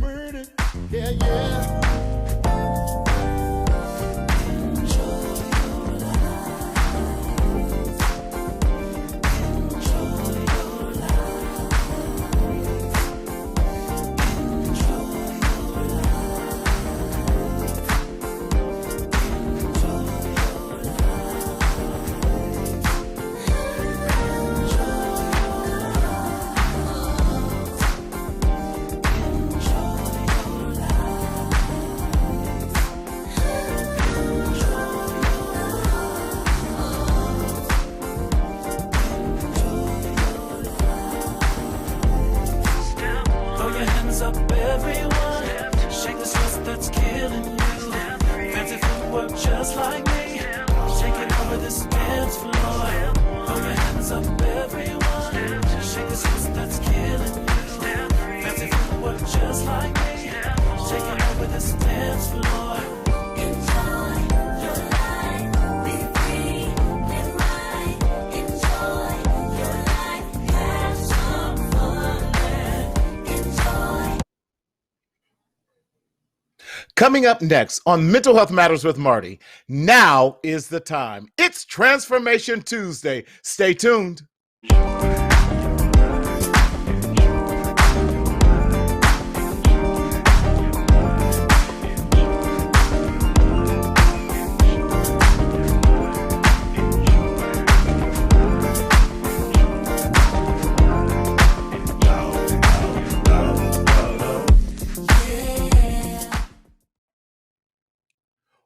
murder. Yeah, yeah. Coming up next on Mental Health Matters with Marty, now is the time. It's Transformation Tuesday. Stay tuned.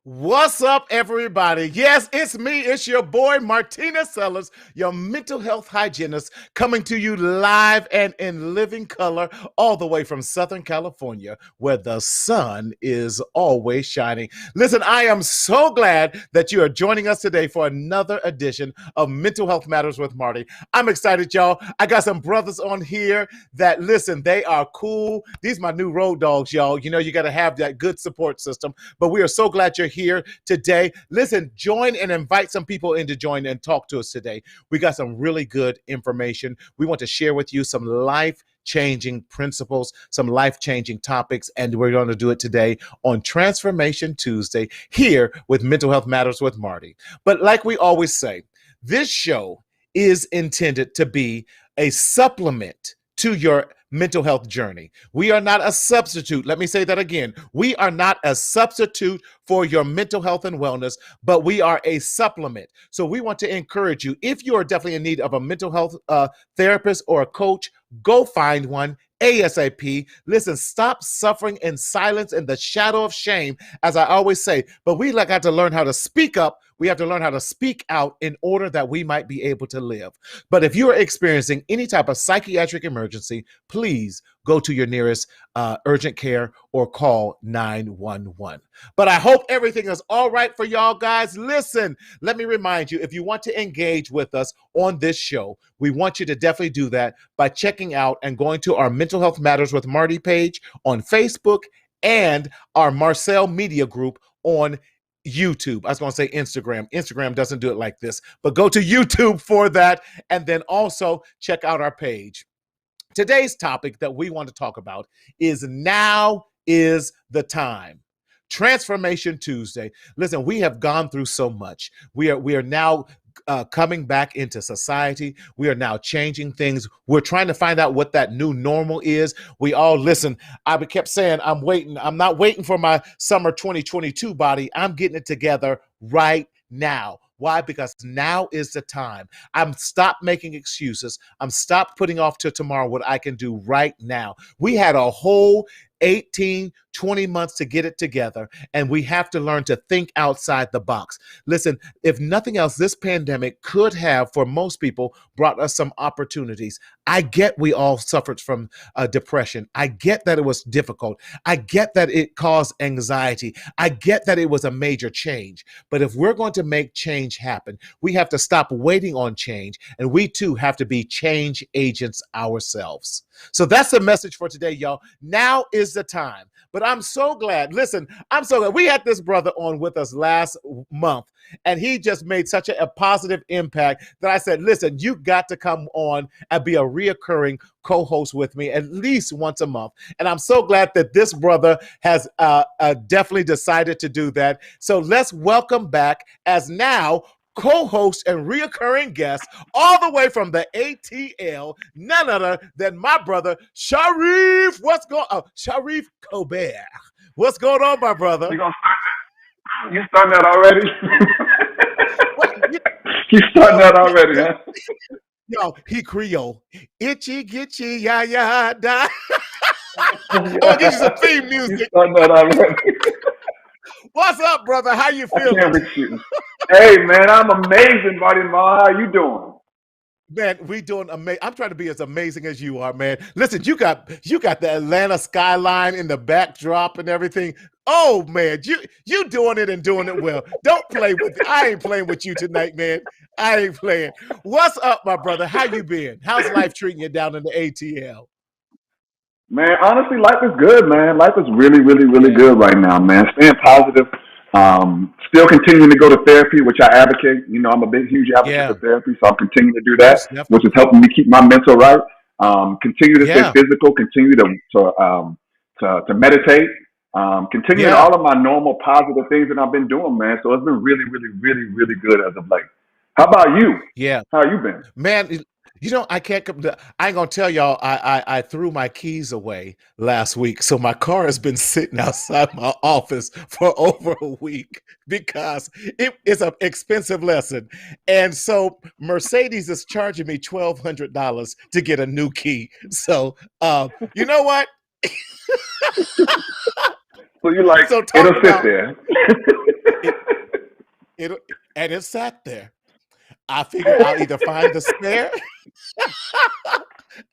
What's up, everybody? Yes, it's me. It's your boy, Martina Sellers, your mental health hygienist, coming to you live and in living color all the way from Southern California, where the sun is always shining. Listen, I am so glad that you are joining us today for another edition of Mental Health Matters with Marty. I'm excited, y'all. I got some brothers on here that, listen, they are cool. These are my new road dogs, y'all. You know, you got to have that good support system, but we are so glad you're here today. Listen, join and invite some people in to join and talk to us today. We got some really good information. We want to share with you some life-changing principles, some life-changing topics, and we're going to do it today on Transformation Tuesday here with Mental Health Matters with Marty. But like we always say, this show is intended to be a supplement to your mental health journey. We are not a substitute. Let me say that again. We are not a substitute for your mental health and wellness, but we are a supplement. So we want to encourage you, if you are definitely in need of a mental health therapist or a coach, go find one ASAP. Listen, stop suffering in silence in the shadow of shame, as I always say, but we got to learn how to speak up. We have to learn how to speak out in order that we might be able to live. But if you are experiencing any type of psychiatric emergency, please go to your nearest urgent care or call 911. But I hope everything is all right for y'all guys. Listen, let me remind you, if you want to engage with us on this show, we want you to definitely do that by checking out and going to our Mental Health Matters with Marty page on Facebook and our Marcel Media Group on YouTube. I was going to say Instagram. Instagram doesn't do it like this, but go to YouTube for that. And then also check out our page. Today's topic that we want to talk about is now is the time. Transformation Tuesday. Listen, we have gone through so much. We are now coming back into society. We are now changing things. We're trying to find out what that new normal is. We all listen. I kept saying, I'm waiting. I'm not waiting for my summer 2022 body. I'm getting it together right now. Why? Because now is the time. I'm stopped making excuses. I'm stopped putting off to tomorrow what I can do right now. We had a whole 18, 20 months to get it together, and we have to learn to think outside the box. Listen, if nothing else, this pandemic could have, for most people, brought us some opportunities. I get we all suffered from depression. I get that it was difficult. I get that it caused anxiety. I get that it was a major change. But if we're going to make change happen, we have to stop waiting on change, and we too have to be change agents ourselves. So that's the message for today, y'all. Now is the time. But I'm so glad. Listen, I'm so glad. We had this brother on with us last month, And he just made such a positive impact that I said, listen, you got to come on and be a reoccurring co-host with me at least once a month. And I'm so glad that this brother has definitely decided to do that. So let's welcome back as now co-host and reoccurring guest all the way from the ATL, none other than my brother, Sharif. Sharif Colbert. What's going on, my brother? You starting that already? You starting that already, huh? Yo, he Creole. Itchy, gitchy, ya, ya, da. I'm gonna get you some theme music. You starting that already? What's up, brother? How you feeling? I can't with you. Hey, man, I'm amazing, Marty. How you doing? Man, we doing amazing. I'm trying to be as amazing as you are, man. Listen, you got the Atlanta skyline in the backdrop and everything. Oh man, you doing it and doing it well. Don't play with it. I ain't playing with you tonight, man. I ain't playing. What's up, my brother? How you been? How's life treating you down in the ATL? Man, honestly, life is good, man. Life is really, really, really good right now, man. Staying positive. Still continuing to go to therapy, which I advocate. You know, I'm a big, huge advocate for therapy, so I'm continuing to do that, which is helping me keep my mental right. Continue to stay physical. Continue to meditate. Continuing all of my normal positive things that I've been doing, man. So it's been really, really, really, really good as of late. How about you? Yeah. How you been? Man, you know, I ain't gonna tell y'all I threw my keys away last week. So my car has been sitting outside my office for over a week because it is an expensive lesson. And so Mercedes is charging me $1,200 to get a new key. So you know what? So you're like, so it'll sit there. And it sat there. I figure I'll either find the spare.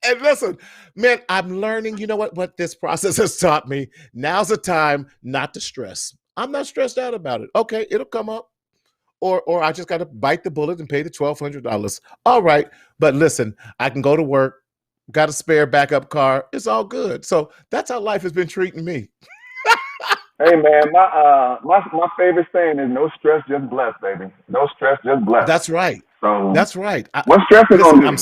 And listen, man, I'm learning, you know what this process has taught me. Now's the time not to stress. I'm not stressed out about it. Okay, it'll come up. Or I just got to bite the bullet and pay the $1,200. All right. But listen, I can go to work, got a spare backup car. It's all good. So that's how life has been treating me. Hey man, my favorite saying is no stress, just blessed, baby. No stress, just blessed. That's right. So that's right. What stress is on you?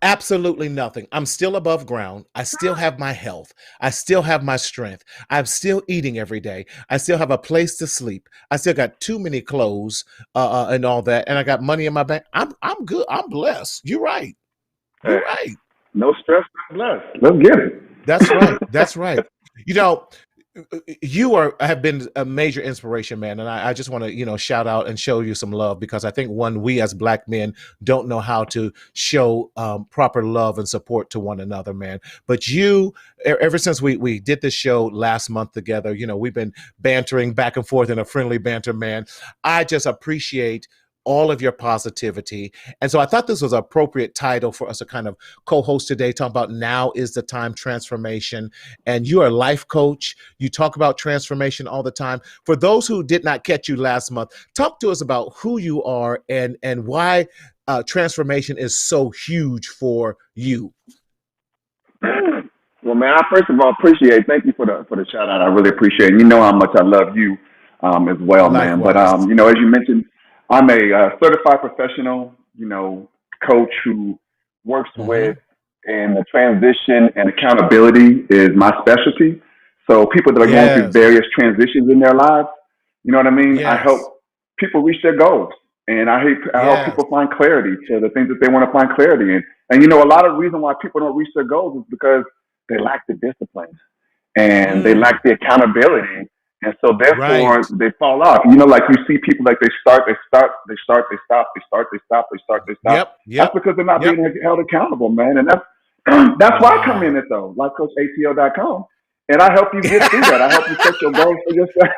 Absolutely nothing. I'm still above ground. I still have my health. I still have my strength. I'm still eating every day. I still have a place to sleep. I still got too many clothes and all that, and I got money in my bank. I'm good. I'm blessed. You're right. You're right. No stress, just blessed. Let's get it. That's right. That's right. You know, you have been a major inspiration, man. And I just want to, shout out and show you some love because I think we as Black men don't know how to show proper love and support to one another, man. But you, ever since we did this show last month together, we've been bantering back and forth in a friendly banter, man. I just appreciate all of your positivity. And so I thought this was an appropriate title for us to kind of co-host today, talking about now is the time transformation. And you are a life coach. You talk about transformation all the time. For those who did not catch you last month, talk to us about who you are and why transformation is so huge for you. Well, man, I first of all thank you for the shout out. I really appreciate it. You know how much I love you as well, man. But, as you mentioned, I'm a certified professional, coach who works with and the transition and accountability is my specialty. So people that are going through various transitions in their lives, you know what I mean? I help people reach their goals and I help people find clarity to the things that they want to find clarity in. And, a lot of the reason why people don't reach their goals is because they lack the discipline and they lack the accountability. And so therefore they fall off. Like you see people like they start, they stop. That's because they're not being held accountable, man. And that's why I come in it though, lifecoachatl.com. And I help you get through that. I help you set your goals for yourself.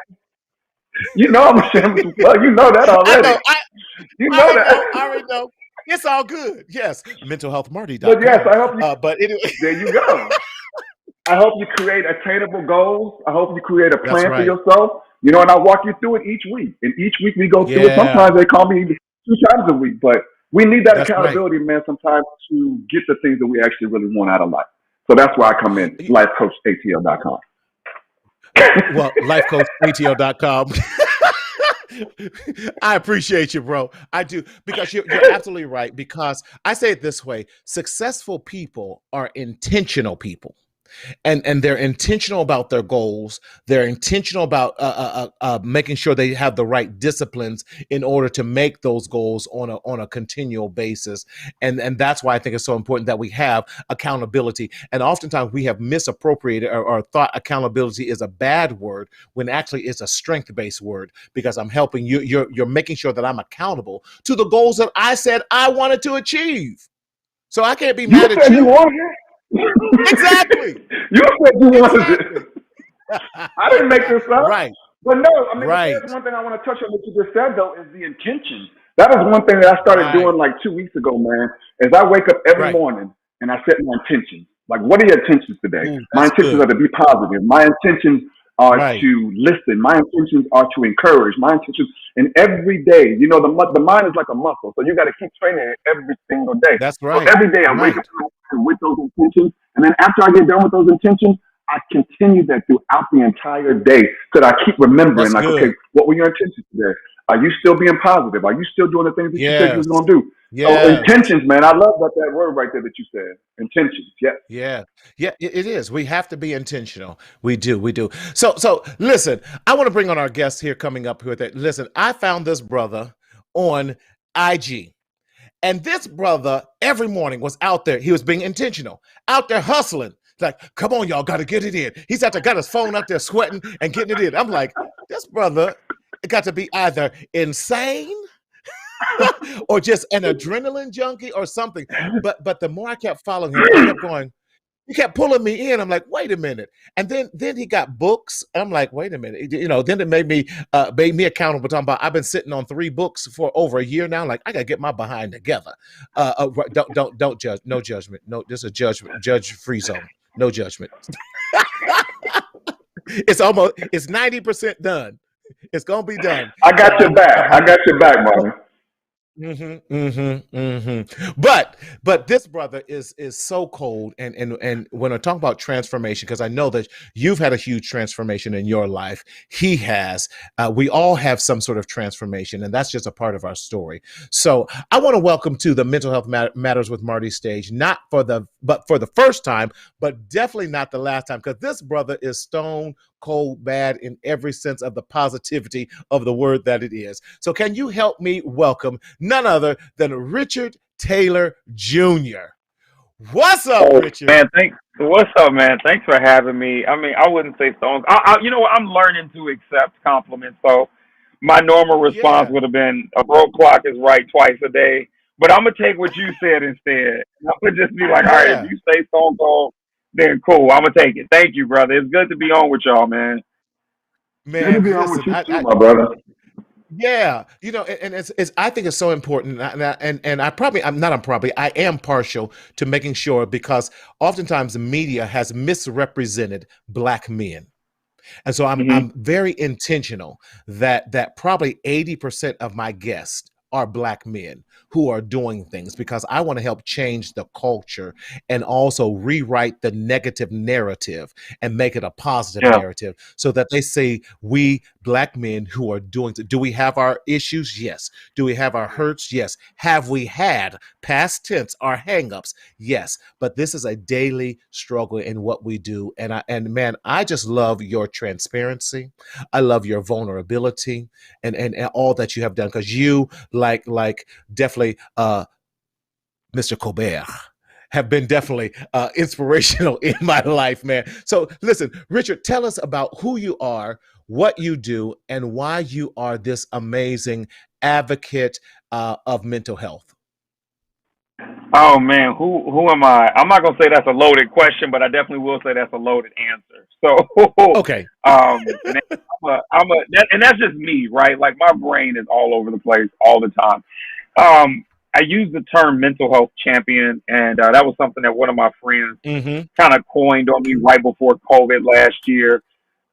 I'm a shameless plug. You know that already. I already know. It's all good. Yes. Mentalhealthmarty.com. But yes, I help you. But anyway. There you go. I hope you create attainable goals. I hope you create a plan for yourself. And I walk you through it each week. And each week we go through it. Sometimes they call me 2 times a week. But we need that accountability, man, sometimes to get the things that we actually really want out of life. So that's why I come in, lifecoachatl.com. Well, lifecoachatl.com. I appreciate you, bro. I do, because you're absolutely right. Because I say it this way: successful people are intentional people, and they're intentional about their goals. They're intentional about making sure they have the right disciplines in order to make those goals on a continual basis. And that's why I think it's so important that we have accountability. And oftentimes we have misappropriated, or thought accountability is a bad word, when actually it's a strength based word, because I'm helping you. You're making sure that I'm accountable to the goals that I said I wanted to achieve. So I can't be You mad at said you you. wanted it. Exactly. You said you wanted Exactly. it. I didn't make this up. Right. But no, I mean, but there's Right. one thing I want to touch on what you just said, though, is the intention. That is one thing that I started Right. doing like 2 weeks ago, man, is I wake up every Right. morning and I set my intentions. Like, what are your intentions today? Ooh, My that's intentions good. are to be positive. My intentions are Right. to listen. My intentions are to encourage. My intentions, and every day, the mind is like a muscle, so you got to keep training it every single day. That's So right. every day I wake Right. up with those intentions, and then after I get done with those intentions, I continue that throughout the entire day, so that I keep remembering, That's like, okay, good. what were your intentions today? Are you still being positive? Are you still doing the things that you said you Yes. was going to do? So Yes. intentions, man, I love that word right there that you said. Intentions, yes. Yeah. Yeah, it is. We have to be intentional. We do. We do. So listen, I want to bring on our guest here coming up with it. Listen, I found this brother on IG. And this brother every morning was out there. He was being intentional, out there hustling. Like, come on, y'all, got to get it in. He's out there, got his phone out there sweating and getting it in. I'm like, this brother got to be either insane or just an adrenaline junkie or something. But the more I kept following him, I kept going. He kept pulling me in. I'm like, wait a minute. And then he got books. I'm like, wait a minute. Then it made me accountable. Talking about, I've been sitting on 3 books for over a year now. Like, I gotta get my behind together. Don't judge. No judgment. No, this is a judge free zone. No judgment. It's 90% done. It's gonna be done. I got So your back. I got your back, Marty. But this brother is so cold, and when I talk about transformation, because I know that you've had a huge transformation in your life, he has. We all have some sort of transformation, and that's just a part of our story. So I want to welcome to the Mental Health Matters with Marty stage, but for the first time, but definitely not the last time, because this brother is stone cold bad in every sense of the positivity of the word that it is. So can you help me welcome none other than Richard Taylor Jr.? What's up, Oh Richard? man, thanks. What's up, man? Thanks for having me. I mean, I wouldn't say stones. You know what? I'm learning to accept compliments. So my normal response Yeah, would have been a broke clock is right twice a day. But I'm gonna take what you said instead. I'm gonna just be like, all right, if yeah. you say stone cold, then cool. I'm gonna take it. Thank you, brother. It's good to be on with y'all, man. Good to Man, be on with listen, you too, I my brother. yeah, and it's I think it's so important, and I am partial to making sure, because oftentimes the media has misrepresented black men. And so Hmm. I'm very intentional that probably 80% of my guests are black men who are doing things, because I want to help change the culture and also rewrite the negative narrative and make it a positive Yeah. narrative, so that they say, we black men who are doing, do we have our issues? Yes. Do we have our hurts? Yes. Have we had past tense our hangups? Yes. But this is a daily struggle in what we do. And man, I just love your transparency. I love your vulnerability, and all that you have done, because you, like definitely Mr. Colbert, have been definitely inspirational in my life, man. So listen, Richard, tell us about who you are, what you do, and why you are this amazing advocate of mental health. Oh man, who am I? I'm not gonna say that's a loaded question, but I definitely will say that's a loaded answer. So, Okay. man, and that's just me, right? Like my brain is all over the place all the time. I use the term mental health champion, and that was something that one of my friends Mm-hmm. kind of coined on me right before COVID last year.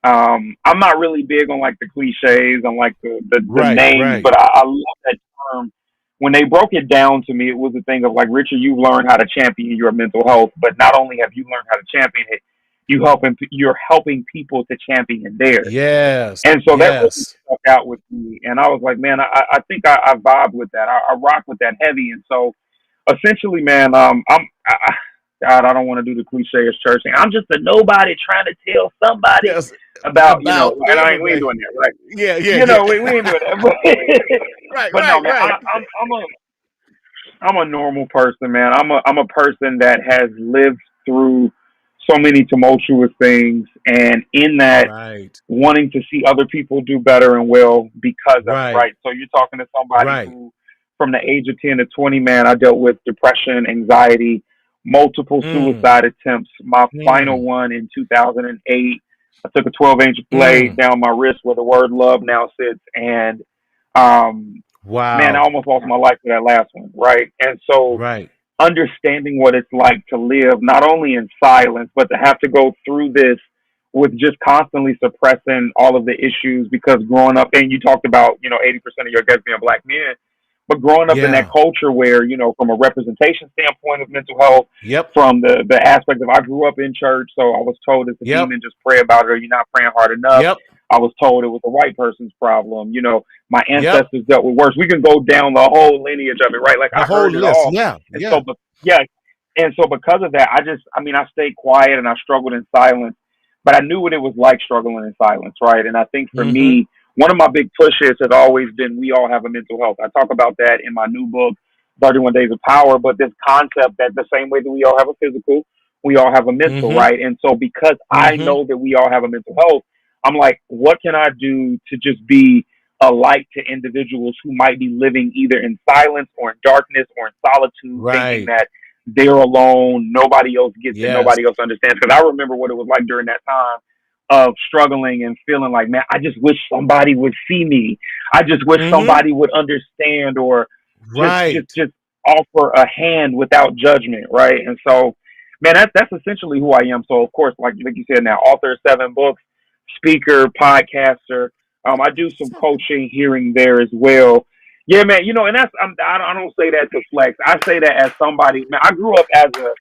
I'm not really big on like the cliches, on like the Right, names, right. but I love that term. When they broke it down to me, it was a thing of like, Richard, you've learned how to champion your mental health, but not only have you learned how to champion it, you're helping people to champion theirs. Yes. And so that really Yes. stuck out with me. And I was like, man, I think I vibe with that. I rock with that heavy. And so essentially, man, God, I don't want to do the cliche as church thing. I'm just a nobody trying to tell somebody Yes. about, About and we ain't everybody. doing that, right? Yeah. Yeah. Yeah. We ain't doing that. Right. But no, Right. man, Right. I'm a normal person, man. I'm a person that has lived through so many tumultuous things, and in that, Right. wanting to see other people do better and well because of it, Right. right? So you're talking to somebody Right. who, from the age of 10 to 20, man, I dealt with depression, anxiety, multiple Mm. suicide attempts. My final Mm. one in 2008, I took a 12-inch blade Mm. down my wrist where the word love now sits, and um, man, I Wow. almost lost my life to that last one, right? And so Right. understanding what it's like to live not only in silence, but to have to go through this with just constantly suppressing all of the issues because growing up, and you talked about, 80% of your guests being black men, but growing up in that Yeah. culture where, from a representation standpoint of mental health, Yep. from the aspect of I grew up in church, so I was told it's a Yep. demon, just pray about it or you're not praying hard enough. Yep. I was told it was a white person's problem. My Yep. ancestors dealt with worse. We can go down the whole lineage of it, right? Like The I whole heard it list. all. Yeah. And Yeah. so, but yeah. And so because of that, I stayed quiet and I struggled in silence, but I knew what it was like struggling in silence, right? And I think for Mm-hmm. me, one of my big pushes has always been we all have a mental health. I talk about that in my new book, 31 Days of Power, but this concept that the same way that we all have a physical, we all have a mental, Mm-hmm. right? And so because I Mm-hmm. know that we all have a mental health, I'm like, what can I do to just be a light to individuals who might be living either in silence or in darkness or in solitude, thinking Right. that they're alone, nobody else gets it, Yes. nobody else understands. Because I remember what it was like during that time of struggling and feeling like, man, I just wish somebody would see me. I just wish Mm-hmm. somebody would understand or just just Right. just offer a hand without judgment, right? And so, man, that's essentially who I am. So, of course, like you said, now author of 7 books, speaker, podcaster. I do some coaching here and there as well. Yeah, man. And I don't say that to flex. I say that as somebody. Man, I grew up as an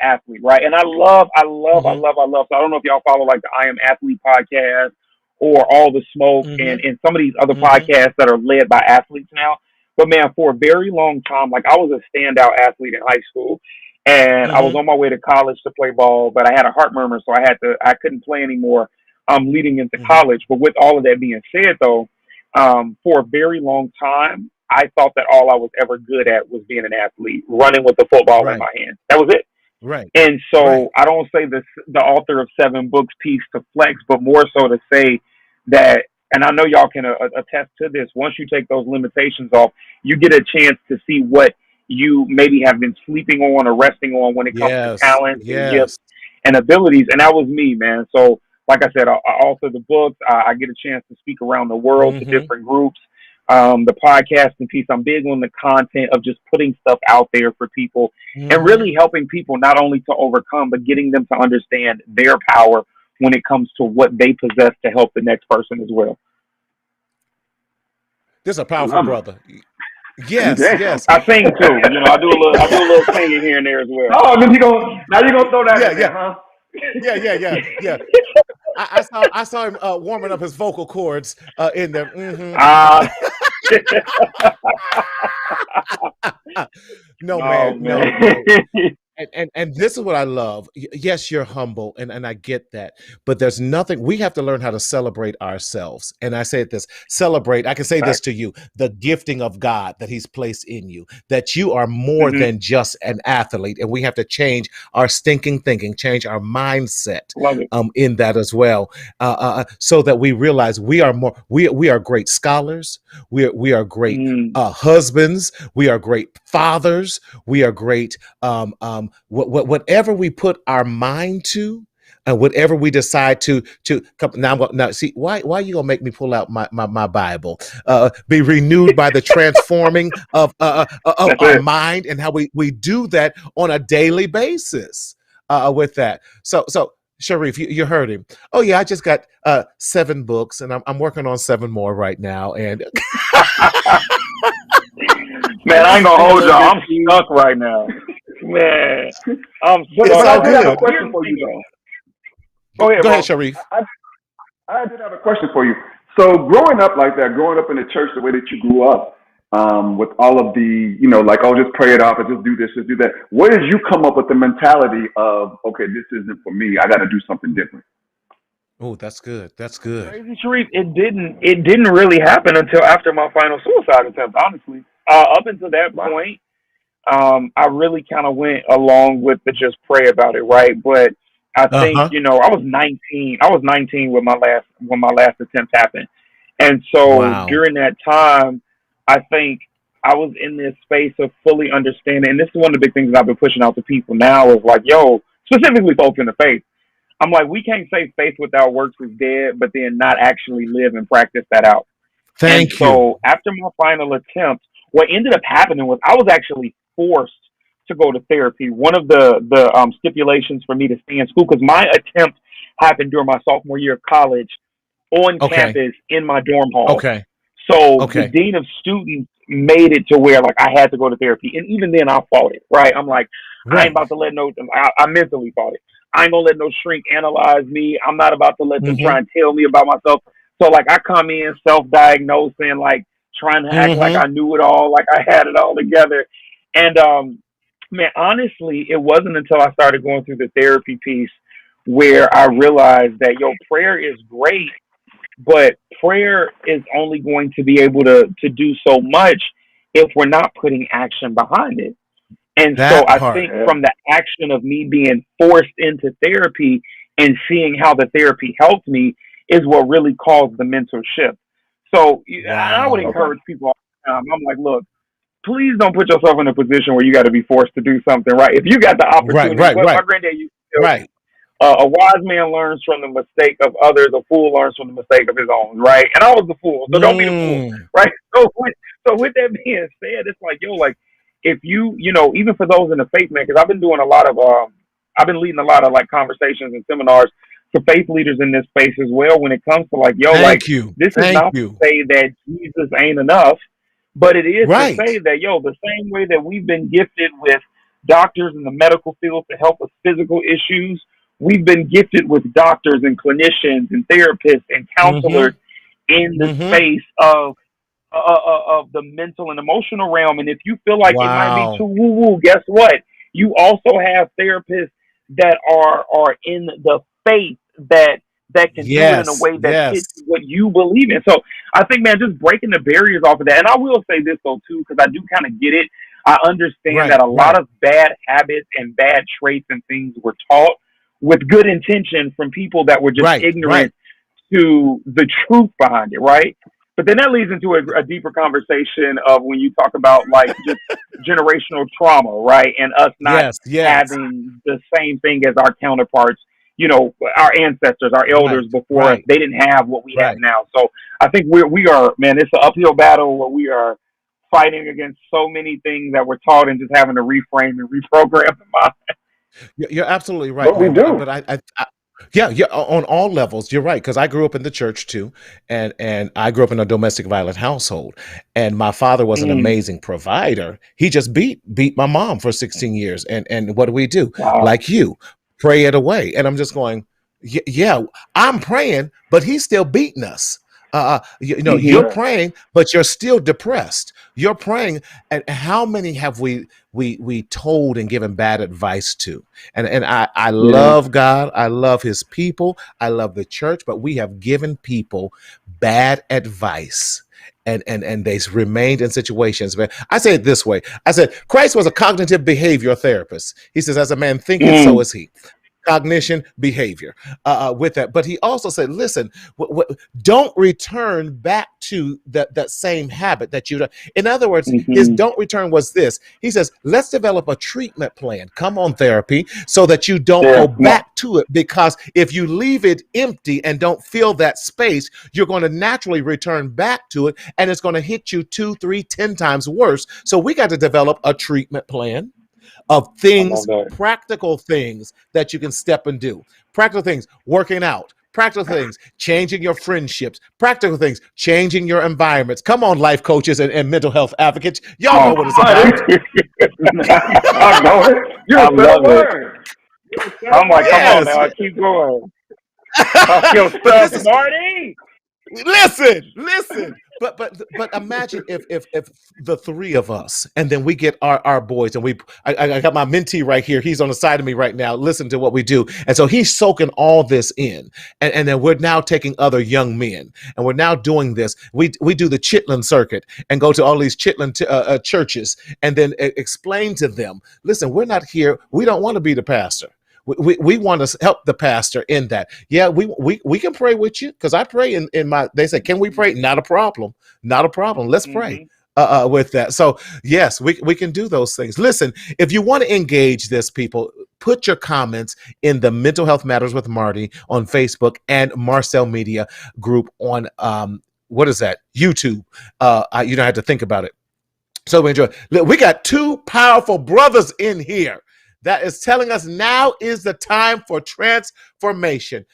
athlete, right? And I love, I love, I Mm-hmm. love, I love. So I don't know if y'all follow like the I Am Athlete podcast or All the Smoke Mm-hmm. and some of these other Mm-hmm. podcasts that are led by athletes now. But man, for a very long time, like I was a standout athlete in high school, and I was Mm-hmm. on my way to college to play ball, but I had a heart murmur, so I couldn't play anymore. Leading into Mm-hmm. college. But with all of that being said, though, for a very long time, I thought that all I was ever good at was being an athlete, running with the football in Right. my hand. That was it. Right. And Right. so I don't say this the author of 7 books piece to flex, but more so to say that, and I know y'all can attest to this. Once you take those limitations off, you get a chance to see what you maybe have been sleeping on or resting on when it comes to Yes. talents and gifts Yes. and abilities. And that was me, man. So, like I said, I author the books. I get a chance to speak around the world to Mm-hmm. different groups. The podcasting piece, I'm big on the content of just putting stuff out there for people and Mm-hmm. really helping people not only to overcome, but getting them to understand their power when it comes to what they possess to help the next person as well. This is a I powerful love it. brother. Yes. Damn. Yes. I sing too. I do a little singing here and there as well. Oh, then you gonna throw that Yeah. in there, Yeah. huh? Yeah. Yeah. Yeah. Yeah. I saw him warming up his vocal cords in there. Mm-hmm. Ah, No, oh man. man. No. No. And this is what I love. Yes, you're humble, and I get that. But there's nothing we have to learn how to celebrate ourselves. And I say this, celebrate. I can say this Right. to you, the gifting of God that He's placed in you, that you are more Hmm. than just an athlete. And we have to change our stinking thinking, change our mindset Love it. in that as well. So that we realize we are more, we are great scholars, we are great Mm. husbands, we are great fathers, we are great whatever we put our mind to, and whatever we decide to come now. Now, see why you gonna make me pull out my Bible? Be renewed by the transforming of That's our it. mind, and how we do that on a daily basis. With that, so Sharif, you heard him. Oh yeah, I just got 7 books, and I'm working on 7 more right now, and Man, I ain't gonna Ain't got hold no y'all. good I'm team. stuck right now. man. It's But I all did have a good. question for you, though. Go ahead, Go ahead, bro. Sharif. I did have a question for you. So growing up like that, growing up in the church the way that you grew up, with all of the, like, oh, just pray it off and just do this, just do that. Where did you come up with the mentality of, okay, this isn't for me. I got to do something different. Oh, that's good. That's good. Crazy Sharif, it didn't really happen until after my final suicide attempt, honestly. Up until that Wow. point, I really kind of went along with the just pray about it, right? But I think, Uh-huh. I was 19. I was 19 when my last attempt happened. And so Wow. during that time, I think I was in this space of fully understanding. And this is one of the big things that I've been pushing out to people now is like, yo, specifically folks in the faith. I'm like, we can't say faith without works is dead, but then not actually live and practice that out. And Thank you. so after my final attempt, what ended up happening was I was actually forced to go to therapy. One of the stipulations for me to stay in school, because my attempt happened during my sophomore year of college on Okay. campus in my dorm hall. Okay. So the Okay. dean of students made it to where like I had to go to therapy, and even then I fought it. Right? I'm like, I ain't Right. about to let no. I mentally fought it. I ain't gonna let no shrink analyze me. I'm not about to let them Mm-hmm. try and tell me about myself. So like I come in self-diagnosing, like trying to act like Mm-hmm. I knew it all, like I had it all together. And man, honestly, it wasn't until I started going through the therapy piece where I realized that prayer is great, but prayer is only going to be able to do so much if we're not putting action behind it. And so That I part. think Yeah. from the action of me being forced into therapy and seeing how the therapy helped me is what really caused the mental shift. So I would Wow. Okay. encourage people all the time. I'm like, look, please don't put yourself in a position where you got to be forced to do something, right? If you got the Right. opportunity, Right. what my Right. granddad used to tell me, Right. a wise man learns from the mistake of others. A fool learns from the mistake of his own, right? And I was the fool, so don't be the fool, Mm. right? So with that being said, it's like, like if even for those in the faith, man, because I've been leading a lot of like conversations and seminars for faith leaders in this space as well. When it comes to like, like Thank you. this is Thank not to you. say that Jesus ain't enough, but it is to Right. say that the same way that we've been gifted with doctors in the medical field to help with physical issues, we've been gifted with doctors and clinicians and therapists and Mm-hmm. counselors in the Mm-hmm. space of the mental and emotional realm. And if you feel like it might be Wow. too woo woo, guess what? You also have therapists that are in the faith that can do it in a Yes. way that Yes. fits what you believe in. So I think, man, just breaking the barriers off of that. And I will say this though too, because I do kind of get it. I understand Right. that a lot Right. of bad habits and bad traits and things were taught with good intention from people that were just Right. Right. ignorant to the truth behind it, right? But then that leads into a deeper conversation of when you talk about like just generational trauma, right? And us not Yes. Yes. having the same thing as our counterparts, our ancestors, our Right. elders before us. Right. They didn't have what we have Right. now. So I think we are, man, it's an uphill battle where we are fighting against so many things that we're taught and just having to reframe and reprogram the mind. You're absolutely right, But we man. do. But yeah, yeah, on all levels, you're right. Because I grew up in the church too, and I grew up in a domestic violent household, and my father was an Mm, amazing provider. He just beat my mom for 16 years, and what do we do? wow. Like you, pray it away. And I'm just going, yeah, I'm praying, but he's still beating us. You're Hmm. Yeah. praying, but you're still depressed. You're praying, and how many have we told and given bad advice to? And I Yeah. love God. I love his people. I love the church, but we have given people bad advice. And they remained in situations. But I say it this way. I said, Christ was a cognitive behavior therapist. He says, as a man thinketh, so Mm, is he. Cognition, behavior, with that. But he also said, listen, don't return back to that same habit that you. In other words, his hmm. don't return was this. He says, let's develop a treatment plan. Come on, therapy, so that you don't Yeah. go Come on. back to it. Because if you leave it empty and don't fill that space, you're going to naturally return back to it, and it's going to hit you 2, 3, 10 times worse. So we got to develop a treatment plan of I love things, that. practical things that you can step and do. Practical things, working out, Practical things, changing your friendships. Practical things, changing your environments. Come on, life coaches and mental health advocates. Y'all Oh, know what it's buddy. about. I know it. You I said a love it. word. You said a I'm like, come on Yes. now, keep going. Talk your But stuff, listen, Marty. listen. But imagine if the three of us, and then we get our boys, and I got my mentee right here. He's on the side of me right now. Listen to what we do, and so he's soaking all this in, and then we're now taking other young men, and we're now doing this. We do the Chitlin circuit and go to all these Chitlin churches, and then explain to them. Listen, we're not here. We don't want to be the pastor. We want to help the pastor in that. Yeah, we can pray with you, because I pray in my. They say, can we pray? Not a problem. Not a problem. Let's pray with that. So yes, we can do those things. Listen, if you want to engage this, people, put your comments in the Mental Health Matters with Marty on Facebook and Marcel Media group on what is that? YouTube. You don't have to think about it. So we enjoy. Look, we got two powerful brothers in here that is telling us now is the time for transformation.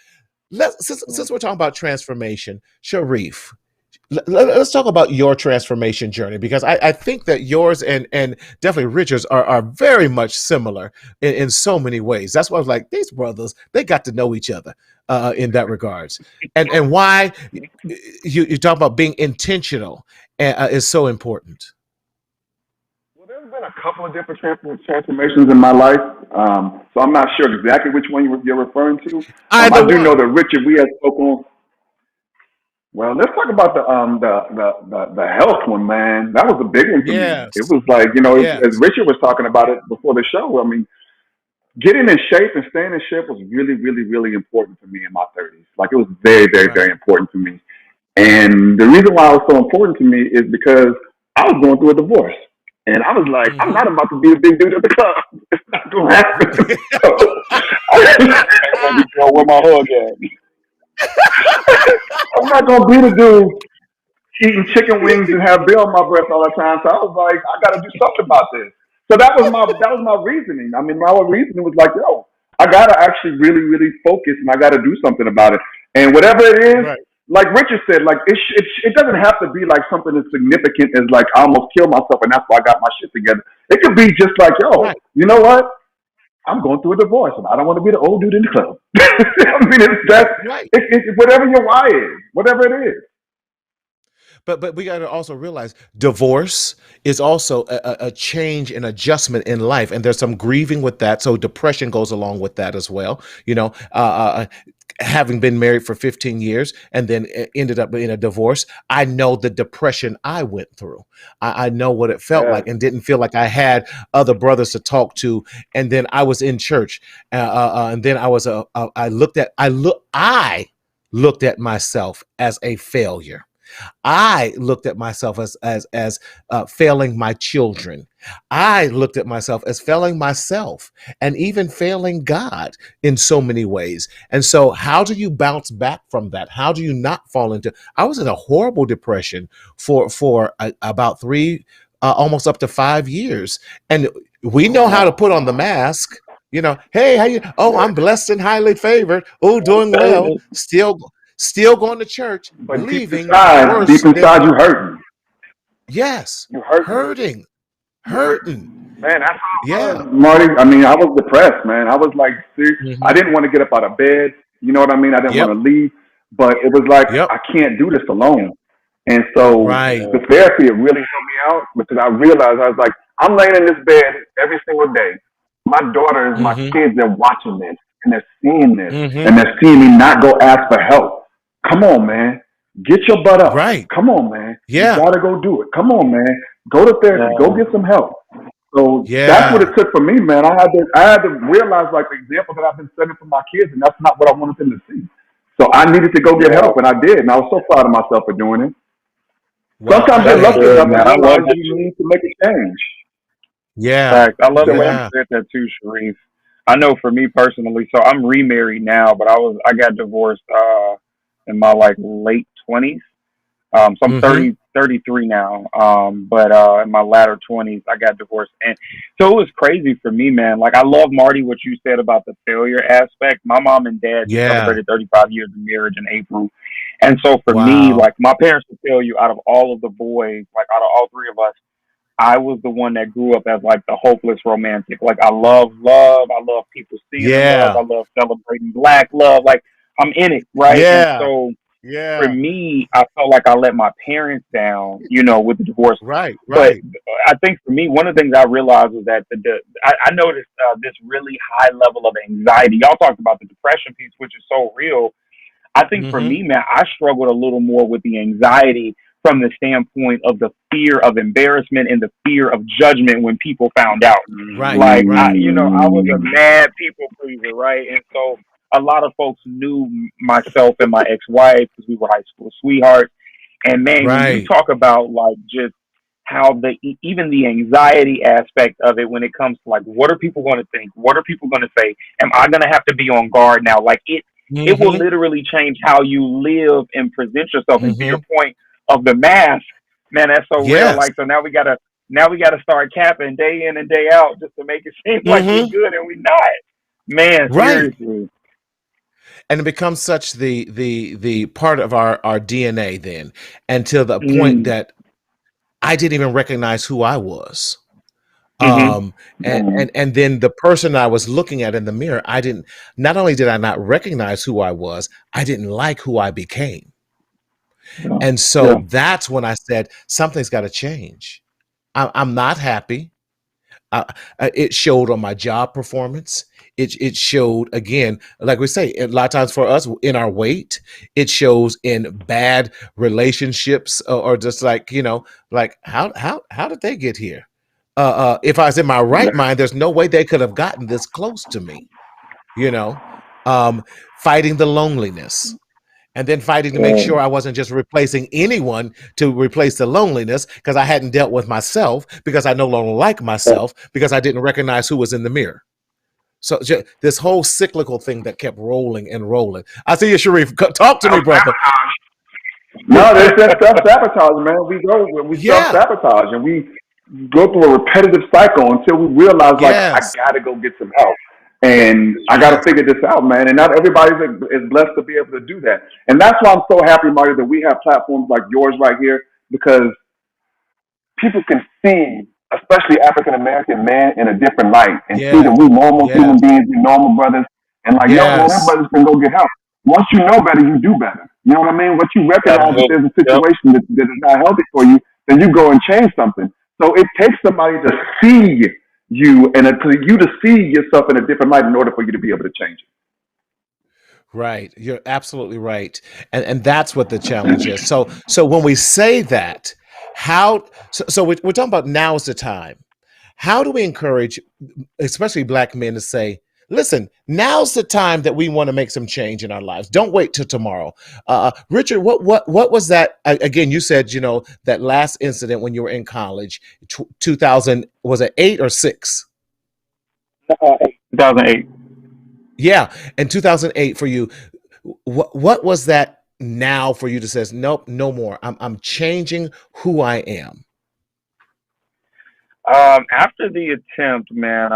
Since we're talking about transformation, Sharif, let's talk about your transformation journey, because I think that yours and definitely Richard's are very much similar in so many ways. That's why I was like, these brothers, they got to know each other in that regards. And why you talk about being intentional is so important. Well, there's been a couple of different transformations in my life, so I'm not sure exactly which one you're referring to. I Either do know one. that Richard, we had spoken. Well, let's talk about the health one, man. That was a big one for me. It Yes. was like, as Yes. Richard was talking about it before the show. I mean, getting in shape and staying in shape was really, really, really important for me in my 30s. Like, it was very, very, Right. very important to me. And the reason why it was so important to me is because I was going through a divorce. And I was like, I'm Mm-hmm. not about to be a big dude at the club. It's not going to happen. So, Let me go where my hug at. I'm not going to be the dude eating chicken wings and have beer on my breath all the time. So I was like, I got to do something about this. So that was my reasoning. I mean, my reasoning was like, yo, I got to actually really, really focus, and I got to do something about it. And whatever it is, Right. like Richard said, like it doesn't have to be like something as significant as like I almost killed myself, and that's why I got my shit together. It could be just like, yo, Right. you know what? I'm going through a divorce, and I don't want to be the old dude in the club. I mean, Right. whatever your why is, whatever it is. But we got to also realize divorce is also a change and adjustment in life, and there's some grieving with that. So depression goes along with that as well. Having been married for 15 years and then ended up in a divorce, I know the depression I went through. I know what it felt Yeah. like, and didn't feel like I had other brothers to talk to. And then I was in church, and then I looked at myself as a failure. I looked at myself as failing my children. I looked at myself as failing myself, and even failing God in so many ways. And so, how do you bounce back from that? How do you not fall into? I was in a horrible depression for about three, almost up to 5 years, and we Oh know how to wow. put on the mask. Hey, how you? Oh, I'm blessed and highly favored. Oh, doing well. Still going to church, But leaving deep worse than inside, you what. hurting. Yes, You hurting. hurting, You hurting. hurting. Man, that's how I Yeah. was, Marty. I mean, I was depressed, man. I was like, serious. I Hmm. didn't want to get up out of bed. You know what I mean? I didn't want Yep. to leave, but it was like Yep. I can't do this alone. And so Right. the therapy it really helped me out because I realized I was like, I'm laying in this bed every single day. My daughters, my Hmm. kids, they're watching this and they're seeing this Hmm. and they're seeing me not go ask for help. Come on, man. Get your butt up. Right. Come on, man. You Yeah. gotta go do it. Come on, man. Go to therapy. Go get some help. So that's what it Yeah. took for me, man. I had to realize like the example that I've been setting for my kids, and that's not what I wanted them to see. So I needed to go get help, and I did, and I was so proud of myself for doing it. Wow. Sometimes you're That's lucky good, enough to man. I realize love that. you need to make a change. Yeah. Fact. I You love said the way you what? Yeah. said that too, Sharif. I know for me personally, so I'm remarried now, but I got divorced in my like late 20s. So I'm Mm-hmm. 33 now. But in my latter 20s, I got divorced. And so it was crazy for me, man. Like, I love, Marty, what you said about the failure aspect. My mom and dad just Yeah. celebrated 35 years of marriage in April. And so for me, Wow. like, my parents would tell you, out of all of the boys, like, out of all three of us, I was the one that grew up as like the hopeless romantic. Like, I love love. I love people seeing in love. Yeah. I love celebrating black love. Like, I'm in it, right? And Yeah. so for Yeah. me, I felt like I let my parents down, with the divorce. Right. But Right. I think for me, one of the things I realized was that I noticed this really high level of anxiety. Y'all talked about the depression piece, which is so real. I think for Mm-hmm. me, man, I struggled a little more with the anxiety from the standpoint of the fear of embarrassment and the fear of judgment when people found out. Right. Like, Right. I was a mad people pleaser, right? And so a lot of folks knew myself and my ex-wife because we were high school sweethearts. And man, when you Right. talk about like just how even the anxiety aspect of it when it comes to like what are people going to think, what are people going to say, am I going to have to be on guard now? Like it will Mm-hmm. literally change how you live and present yourself. And to your Mm-hmm. point of the mask, man, that's so real. Yes. Like, so now we gotta start capping day in and day out just to make it seem like we Mm-hmm. good and we not. Man, Right. seriously. And it becomes such the part of our DNA then, until the point Mm, that I didn't even recognize who I was. mm-hmm. And then the person I was looking at in the mirror, I didn't. Not only did I not recognize who I was, I didn't like who I became. Yeah. And so Yeah. that's when I said something's got to change. I'm not happy. Uh, it showed on my job performance. It showed again, like we say, a lot of times for us in our weight. It shows in bad relationships, or just like like how did they get here? If I was in my right mind, there's no way they could have gotten this close to me. You know, um, fighting the loneliness, and then fighting to make Yeah. sure I wasn't just replacing anyone to replace the loneliness because I hadn't dealt with myself, because I no longer like myself, because I didn't recognize who was in the mirror. So this whole cyclical thing that kept rolling and rolling. I see you, Sharif. Talk to me, brother. No, there's that self sabotage, man. We self Yeah. sabotage, and we go through a repetitive cycle until we realize, like, I Yes. gotta go get some help, and I gotta Yes. figure this out, man. And not everybody is blessed to be able to do that, and that's why I'm so happy, Marty, that we have platforms like yours right here, because people can see, especially African American men, in a different light and see that Yes. we normal Yes. human beings, we normal brothers, and like, yo, man, that Yes. brothers can go get help. Once you know better, you do better. You know what I mean? Once you recognize that Absolutely. there's a Yep. situation that is not healthy for you, then you go and change something. So it takes somebody to see you and for you to see yourself in a different light in order for you to be able to change it. Right. You're absolutely right. And that's what the challenge is. So when we say that, we're talking about now is the time. How do we encourage especially black men to say, listen, now's the time that we want to make some change in our lives. Don't wait till tomorrow. Richard, what was that? Again, you said, that last incident when you were in college, 2000, was it 8 or 6? 2008. Yeah. In 2008 for you, what was that now for you to says, nope, no more. I'm changing who I am. After the attempt, man,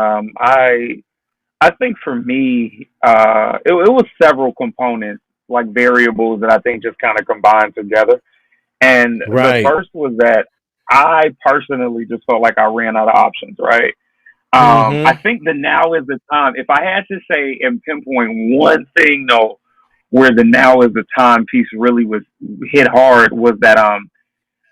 I think for me, it was several components, like variables that I think just kind of combined together. And the Right. first was that I personally just felt like I ran out of options, right? I Mm-hmm. think that now is the time. If I had to say and pinpoint one thing, though, where the now is the time piece really was hit hard was that I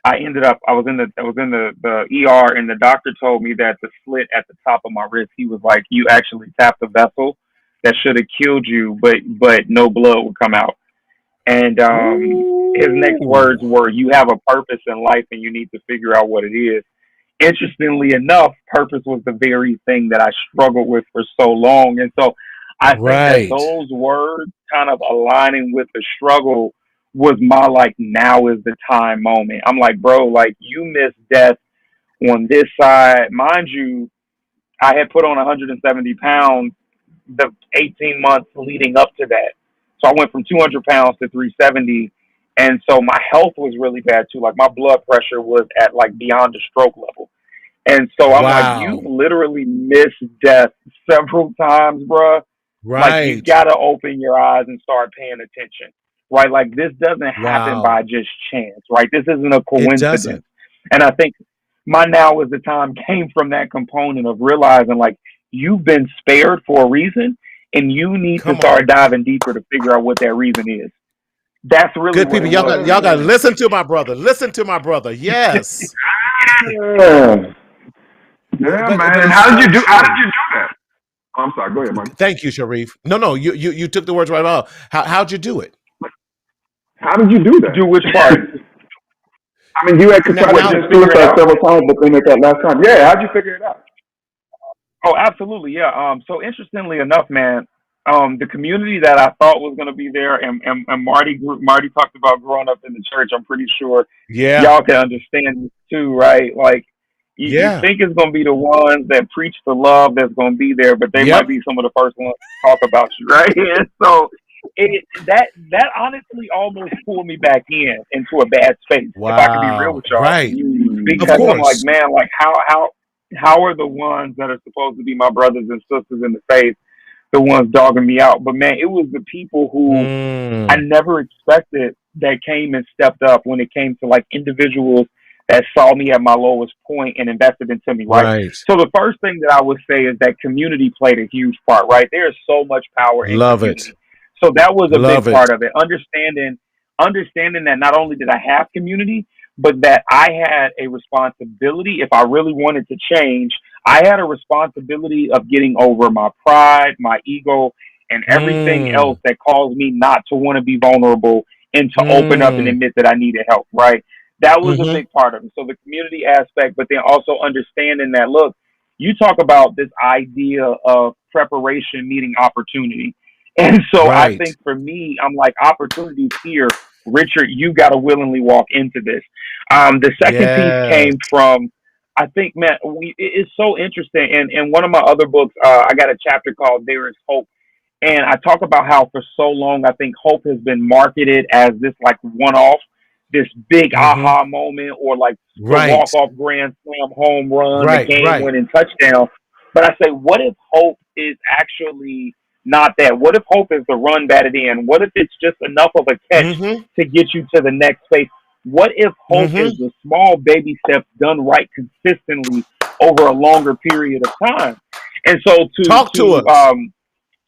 was in the ER and the doctor told me that the slit at the top of my wrist, he was like, you actually tapped a vessel that should have killed you, but no blood would come out. And his next Ooh. words were, you have a purpose in life and you need to figure out what it is. Interestingly enough, purpose was the very thing that I struggled with for so long. And so I think that Right. those words kind of aligning with the struggle was my like now is the time moment. I'm like, bro, like you missed death on this side. Mind you, I had put on 170 pounds the 18 months leading up to that. So I went from 200 pounds to 370. And so my health was really bad too. Like my blood pressure was at like beyond the stroke level. And so I'm like, you Wow. literally missed death several times, bruh. Like you Right. gotta open your eyes and start paying attention, right? Like this doesn't happen Wow. by just chance, right? This isn't a It doesn't. coincidence. And I think my now is the time came from that component of realizing like you've been spared for a reason and you need to Come on. start diving deeper to figure out what that reason is. That's really Good what people, it y'all was. got to listen to my brother. Listen to my brother. Yes. Yeah, yeah, But man. And it's how did so you do? How did true. you do that? Oh, I'm sorry. Go ahead, Marty. Thank you, Sharif. No, you took the words right out. How'd you do it? How did you do Do which part? that? I mean, you had tried Now, to What, now just commit figure it suicide out? several times, but then at that last time, yeah, how'd you figure it out? Oh, absolutely, yeah. So interestingly enough, man, the community that I thought was going to be there, and Marty talked about growing up in the church. I'm pretty sure yeah, y'all can understand this too, right? Like, you yeah, think it's going to be the ones that preach the love that's going to be there, but they might yep. be some of the first ones to talk about you, right? And so that honestly almost pulled me back into a bad space, if I could be real Wow. with y'all, Right. Of because I'm like, course. man, like how are the ones that are supposed to be my brothers and sisters in the faith the ones dogging me out? But man, it was the people who I Mm, never expected that came and stepped up when it came to like individuals that saw me at my lowest point and invested into me, right? right. So the first thing that I would say is that community played a huge part, right? There is so much power in Love it. community. So that was a big Love it. part of it. Understanding that not only did I have community, but that I had a responsibility if I really wanted to change. I had a responsibility of getting over my pride, my ego, and everything else Mm, that caused me not to want to be vulnerable and to open up and mm, admit that I needed help, right? That was a mm-hmm. big part of it. So the community aspect, but then also understanding that, look, you talk about this idea of preparation meeting opportunity. And so I Right. think for me, I'm like, opportunities here. Richard, you got to willingly walk into this. The second piece Yes. came from, I think, man, it's so interesting. And in one of my other books, I got a chapter called There Is Hope. And I talk about how for so long, I think hope has been marketed as this like one off, this big Mm-hmm. aha moment, or like the Right. walk off grand slam home run, the Right. game Right. winning touchdown. But I say, what if hope is actually not that? What if hope is the run batted in? What if it's just enough of a catch Mm-hmm. to get you to the next phase? What if hope is Mm-hmm. the small baby steps done right consistently over a longer period of time? And so Talk to us.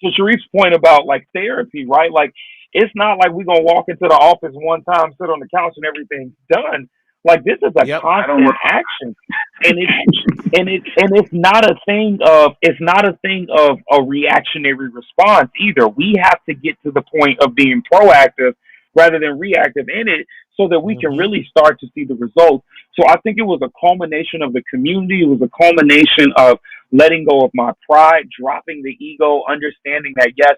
to Sharif's point about like therapy, right? Like it's not like we're gonna walk into the office one time, sit on the couch, and everything's done. Like this is a Yep. I don't constant action, and it's not a thing of a reactionary response either. We have to get to the point of being proactive rather than reactive in it, so that we can Mm-hmm. really start to see the results. So I think it was a culmination of the community. It was a culmination of letting go of my pride, dropping the ego, understanding that yes,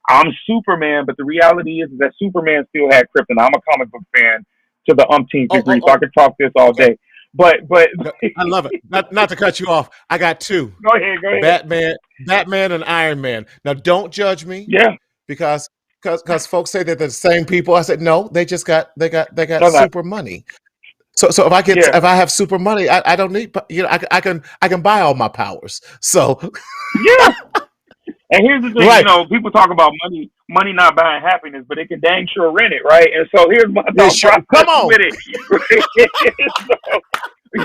I'm Superman, but the reality is that Superman still had kryptonite. I'm a comic book fan to the umpteenth Oh, oh, degree, so I oh. could talk this all Okay. day. But No, I love it. Not to cut you off. I got two. go ahead. Batman and Iron Man. Now don't judge me Yeah, because because folks say that they're the same people. I said no, they got no, that, super money. So yeah, if I have super money, I don't need I can buy all my powers. So yeah. And here's the thing, right. people talk about money not buying happiness, but it can dang sure rent it, right? And so here's my Yeah, thought sure. Come process on. with it.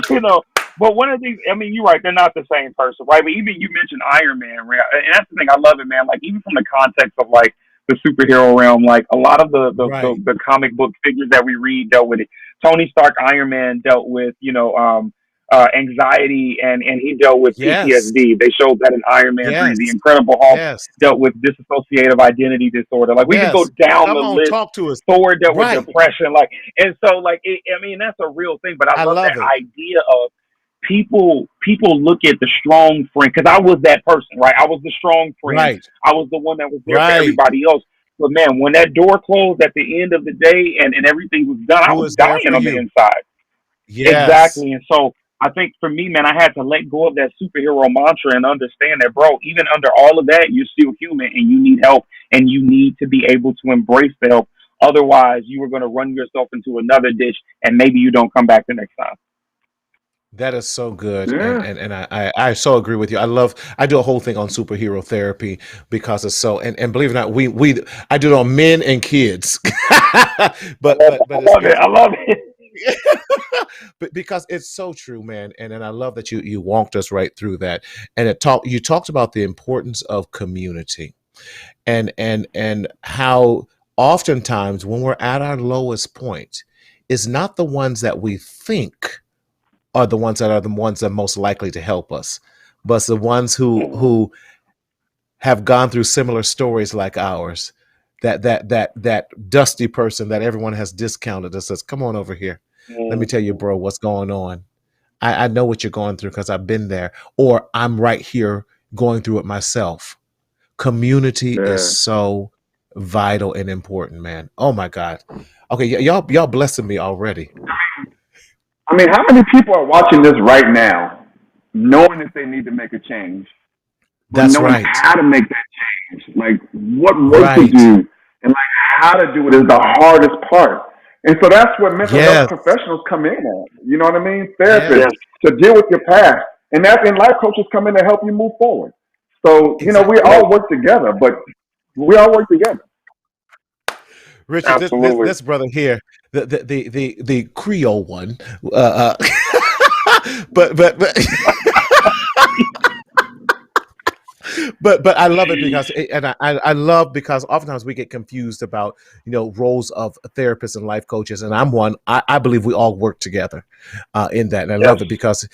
So, but one of the things, I mean, you're right, they're not the same person, right? But even you mentioned Iron Man, right? And that's the thing, I love it, man. Like, even from the context of like the superhero realm, like a lot of Right. the comic book figures that we read dealt with it. Tony Stark, Iron Man dealt with, anxiety and he dealt with Yes. PTSD. They showed that in Iron Man 3. The Yes. Incredible Hulk Yes. dealt with dissociative identity disorder. Like we could go Yes. down the Come on, list. talk to us. Thor dealt with Right. depression. Like, and so like, I mean, that's a real thing, but I I love love that it. idea of people look at the strong friend, because I was that person, right? I was the strong friend. Right. I was the one that was there for Right. everybody else. But man, when that door closed at the end of the day and everything was done, I Who was is there dying for on the you? inside. Yes. Exactly. And so I think for me, man, I had to let go of that superhero mantra and understand that, bro, even under all of that, you're still human and you need help and you need to be able to embrace the help Otherwise, you are going to run yourself into another ditch, and maybe you don't come back the next time. That is so good, and Yeah. I so agree with you. I do a whole thing on superhero therapy because it's so, and believe it or not, we I do it on men and kids, but it's I love it. but because it's so true, man, and I love that you walked us right through that, and you talked about the importance of community, and how oftentimes when we're at our lowest point, it's not the ones that we think are the ones that are most likely to help us, but it's the ones who have gone through similar stories like ours. That dusty person that everyone has discounted that says, "Come on over here. Let me tell you, bro, what's going on. I know what you're going through because I've been there, or I'm right here going through it myself." Community is Yeah. so vital and important, man. Oh my God. Okay, y'all blessing me already. I mean, how many people are watching this right now, knowing that they need to make a change, but That's knowing right. how to make that change, like what work to Right. do, and like how to do it is the hardest part. And so that's where mental health Yes. professionals come in at. You know what I mean? Yes. Therapists to deal with your past, and that's and life coaches come in to help you move forward. So we Exactly. all work together, but we all work together. Richard, Absolutely. this brother here, the Creole one, uh, but but I love it because and I love because oftentimes we get confused about roles of therapists and life coaches, and I'm one. I believe we all work together in that, and I Yes. love it because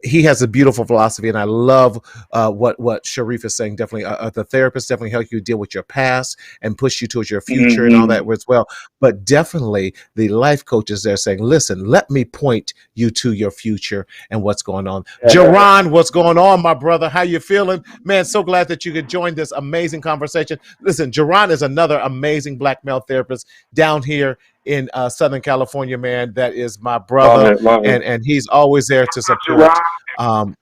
he has a beautiful philosophy, and I love what Sharif is saying. Definitely, the therapist definitely help you deal with your past and push you towards your future and all Mm-hmm. that as well. But definitely, the life coaches they're saying, "Listen, let me point you to your future and what's going on." Jerron, what's going on, my brother? How you feeling, man? So glad that you could join this amazing conversation. Listen, Jerron is another amazing black male therapist down here in Southern California, man. That is my Love brother, it. Love it. and he's always there to Gerard, support. Um,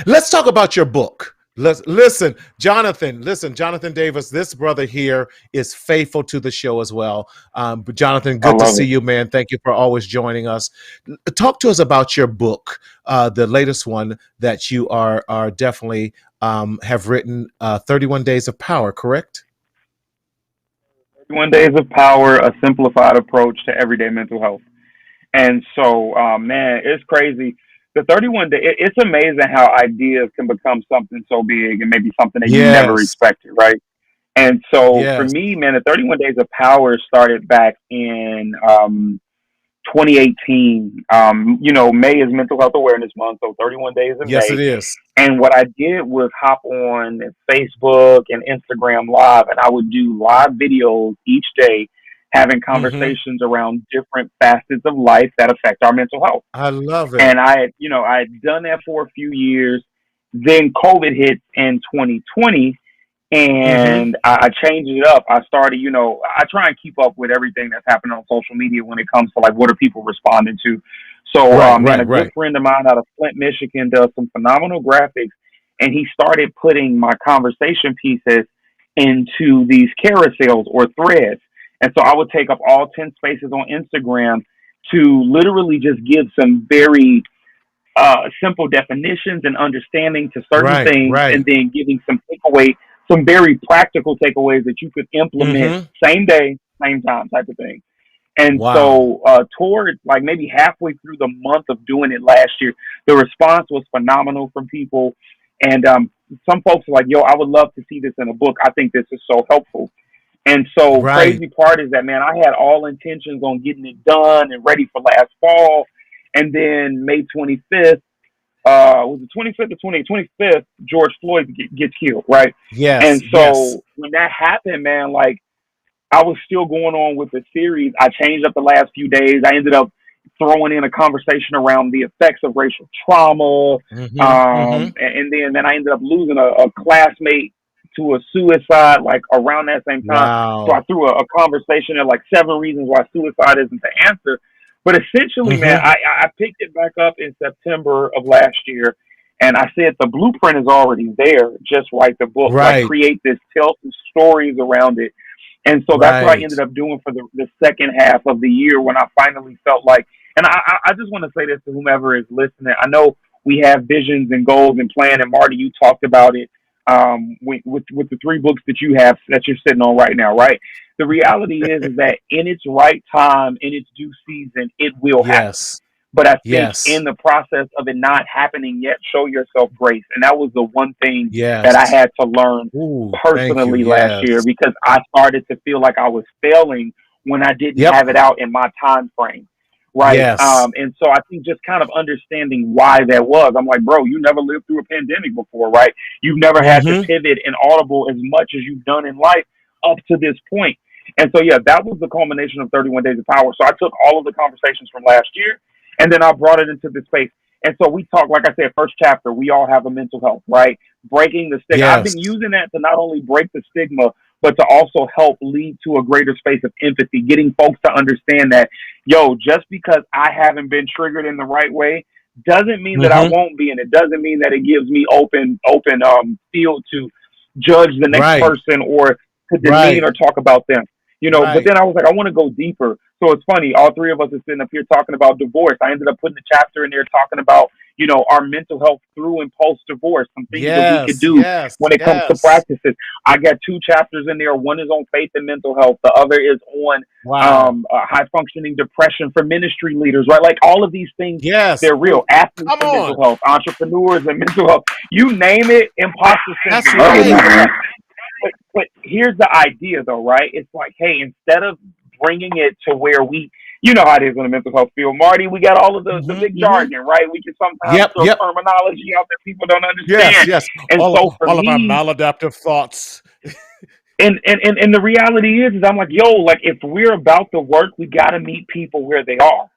let's talk about your book. Listen, Jonathan Davis. This brother here is faithful to the show as well. But Jonathan, I good to love see it. you, man. Thank you for always joining us. Talk to us about your book, the latest one that you are definitely have written, 31 Days of Power, correct? 21 Days of Power, a simplified approach to everyday mental health. And so, man, it's crazy. The 31 day, it's amazing how ideas can become something so big and maybe something that you never Yes, expected, right? And so for yes, me, man, the 31 Days of Power started back in 2018. May is Mental Health Awareness Month, so 31 days in yes, it May. is. And what I did was hop on Facebook and Instagram Live, and I would do live videos each day, having Mm-hmm. conversations around different facets of life that affect our mental health. I love it. And I had done that for a few years. Then COVID hit in 2020, Mm-hmm. and I changed it up. I started, I try and keep up with everything that's happening on social media when it comes to like what are people responding to. So, Right, man, a right, good right. friend of mine out of Flint, Michigan, does some phenomenal graphics, and he started putting my conversation pieces into these carousels or threads. And so I would take up all 10 spaces on Instagram to literally just give some very simple definitions and understanding to certain Right, things, and right. then giving some very practical takeaways that you could implement Mm-hmm. same day, same time type of thing. And Wow. so, towards like maybe halfway through the month of doing it last year, the response was phenomenal from people. And some folks were like, yo, I would love to see this in a book. I think this is so helpful. And so, Right. crazy part is that, man, I had all intentions on getting it done and ready for last fall. And then May 25th, was it 25th or 25th, George Floyd gets killed, right? Yes, And yes. so when that happened, man, like I was still going on with the series. I changed up the last few days. I ended up throwing in a conversation around the effects of racial trauma. Mm-hmm. Mm-hmm. And then I ended up losing a classmate to a suicide like around that same time. So I Wow. threw a conversation at like 7 reasons why suicide isn't the answer. But essentially, man, Mm-hmm. I picked it back up in September of last year. And I said the blueprint is already there. Just write the book, like Right. create this, tell some stories around it, And so that's what I Right. ended up doing for the second half of the year when I finally felt like, and I just want to say this to whomever is listening. I know we have visions and goals and plan, and Marty, you talked about it with the three books that you have that you're sitting on right now, right? The reality is that in its right time, in its due season, it will happen. Yes. But I think Yes. in the process of it not happening yet, show yourself grace. And that was the one thing that I Yes. had to learn Ooh, thank you. personally last year Yes. because I started to feel like I was failing when I didn't Yep. have it out in my time frame. Right. Yes. And so I think just kind of understanding why that was. I'm like, bro, you never lived through a pandemic before, right? You've never had to Mm-hmm. pivot and audible as much as you've done in life up to this point. And so, yeah, that was the culmination of 31 Days of Power. So I took all of the conversations from last year and then I brought it into this space. And so we talk, like I said, first chapter, we all have a mental health, right? Breaking the stigma. I've Yes. been using that to not only break the stigma, but to also help lead to a greater space of empathy, getting folks to understand that, yo, just because I haven't been triggered in the right way doesn't mean that I Mm-hmm. won't be, and it doesn't mean that it gives me open field to judge the next Right. person or to demean Right. or talk about them. But Right. then I was like, I want to go deeper. So it's funny, all three of us are sitting up here talking about divorce. I ended up putting a chapter in there talking about, our mental health through and post divorce, some things that we could Yes. do Yes. when it comes to Yes. practices. I got two chapters in there. One is on faith and mental health. The other is on Wow. high functioning depression for ministry leaders, right? Like all of these things, Yes. they're real. Ooh, Athletes come and mental on. health, entrepreneurs and mental health. You name it, imposter That's syndrome, Love right? it, We right. could man. talk. But here's the idea, though, right? It's like, hey, instead of bringing it to where you know how it is in the mental health field, Marty. We got all of the Mm-hmm. big Mm-hmm. jargon, right? We can sometimes Yep. throw Yep. terminology out that people don't Yes. understand. Yes. And so for All of our me, maladaptive thoughts. and the reality is I'm like, yo, like if we're about the work, we got to meet people where they are,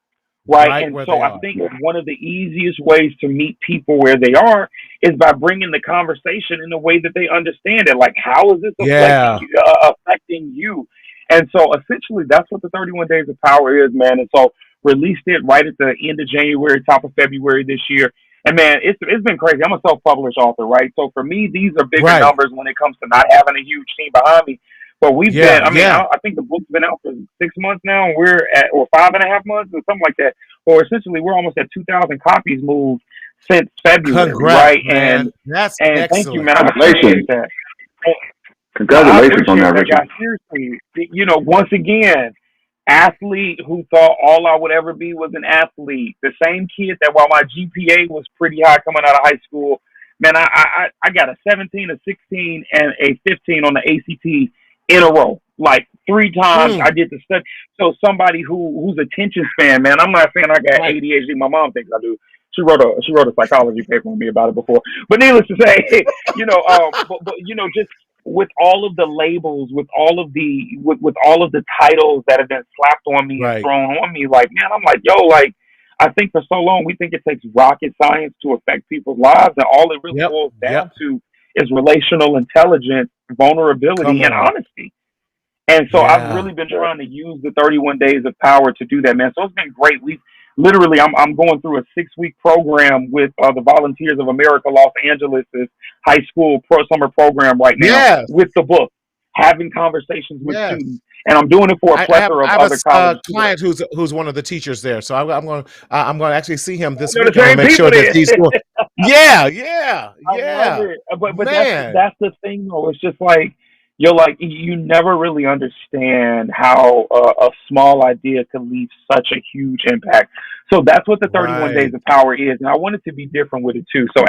right? Right And where so they I are. think one of the easiest ways to meet people where they are is by bringing the conversation in a way that they understand it. Like, how is this Yeah. affecting you? And so essentially, that's what the 31 Days of Power is, man. And so released it right at the end of January, top of February this year. And man, it's been crazy. I'm a self-published author, right? So for me, these are bigger Right. numbers when it comes to not having a huge team behind me. But we've been, Yeah. I mean, Yeah. I think the book's been out for 6 months now, and we're at, or 5.5 months, or something like that. Or essentially, we're almost at 2,000 copies moved since February, Congrats, right? man. That's And thank you, excellent. man. I appreciate Congratulations. that. No, I Congratulations on appreciate that, that, Richard. guys. Seriously, once again, athlete who thought all I would ever be was an athlete. The same kid that while my GPA was pretty high coming out of high school, man, I got a 17, a 16, and a 15 on the ACT in a row. Like 3 times Hmm. I did the study. So somebody whose attention span, man, I'm not saying I got Right. ADHD. My mom thinks I do. She wrote a psychology paper on me about it before. But needless to say, but just with all of the labels, with all of the titles that have been slapped on me and Right. thrown on me, like man, I'm like, yo, like I think for so long we think it takes rocket science to affect people's lives, and all it really Yep. boils down Yep. to is relational intelligence, vulnerability, Come and on. honesty. And so I've Yeah. really been trying to use the 31 Days of Power to do that, man. So it's been great. We've literally, I'm going through a 6-week program with the Volunteers of America Los Angeles' high school summer program right now Yes. with the book, having conversations with Yes. students. And I'm doing it for a I have plethora I of have a other colleges too. client who's one of the teachers there, so I'm going to actually see him this They're week. the I'm going same to make sure people that then. he's doing. Yeah. Yeah. I love Yeah. it. But Man. that's the thing though. It's just like you never really understand how a small idea can leave such a huge impact. So that's what the 31 Days Right. of Power is, and I want it to be different with it too. So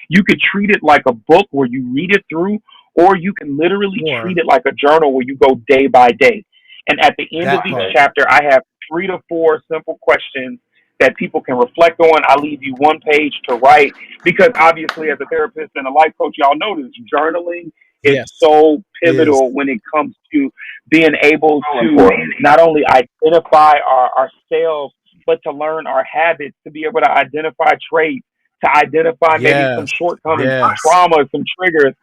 you could treat it like a book where you read it through, or you can literally treat Or it like a journal where you go day by day. And at the end of that each part. chapter, I have 3 to 4 simple questions that people can reflect on. I leave you one page to write because obviously, as a therapist and a life coach, y'all know this journaling is Yes. so Is pivotal when it comes to being able So to important. not only identify ourselves, but to learn our habits, to be able to identify traits, to identify maybe some yes. shortcomings, some Yes. trauma, some triggers.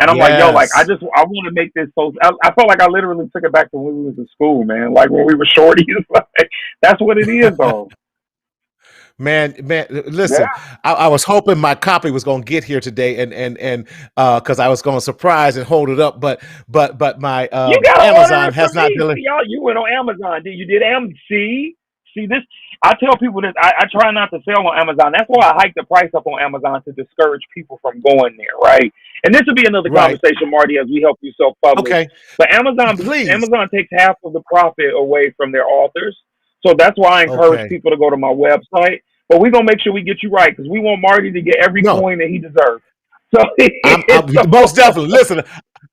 And I'm like, yo, like Yes. I want to make this so. I felt like I literally took it back to when we was in school, man. Like when we were shorties. Like that's what it is, though. Man, Yeah. listen, I was hoping my copy was going to get here today, and because I was going to surprise and hold it up, but my You gotta order Amazon it from has not me. delivered. See, y'all, you went on Amazon. You did see this. I tell people this. I try not to sell on Amazon. That's why I hike the price up on Amazon to discourage people from going there, right? And this will be another Right. conversation, Marty, as we help you self-publish. Okay. But Amazon Please. Amazon takes half of the profit away from their authors. So that's why I encourage Okay. people to go to my website. But we're gonna make sure we get you right because we want Marty to get every No, coin that he deserves. So, I'm most so definitely. Listen,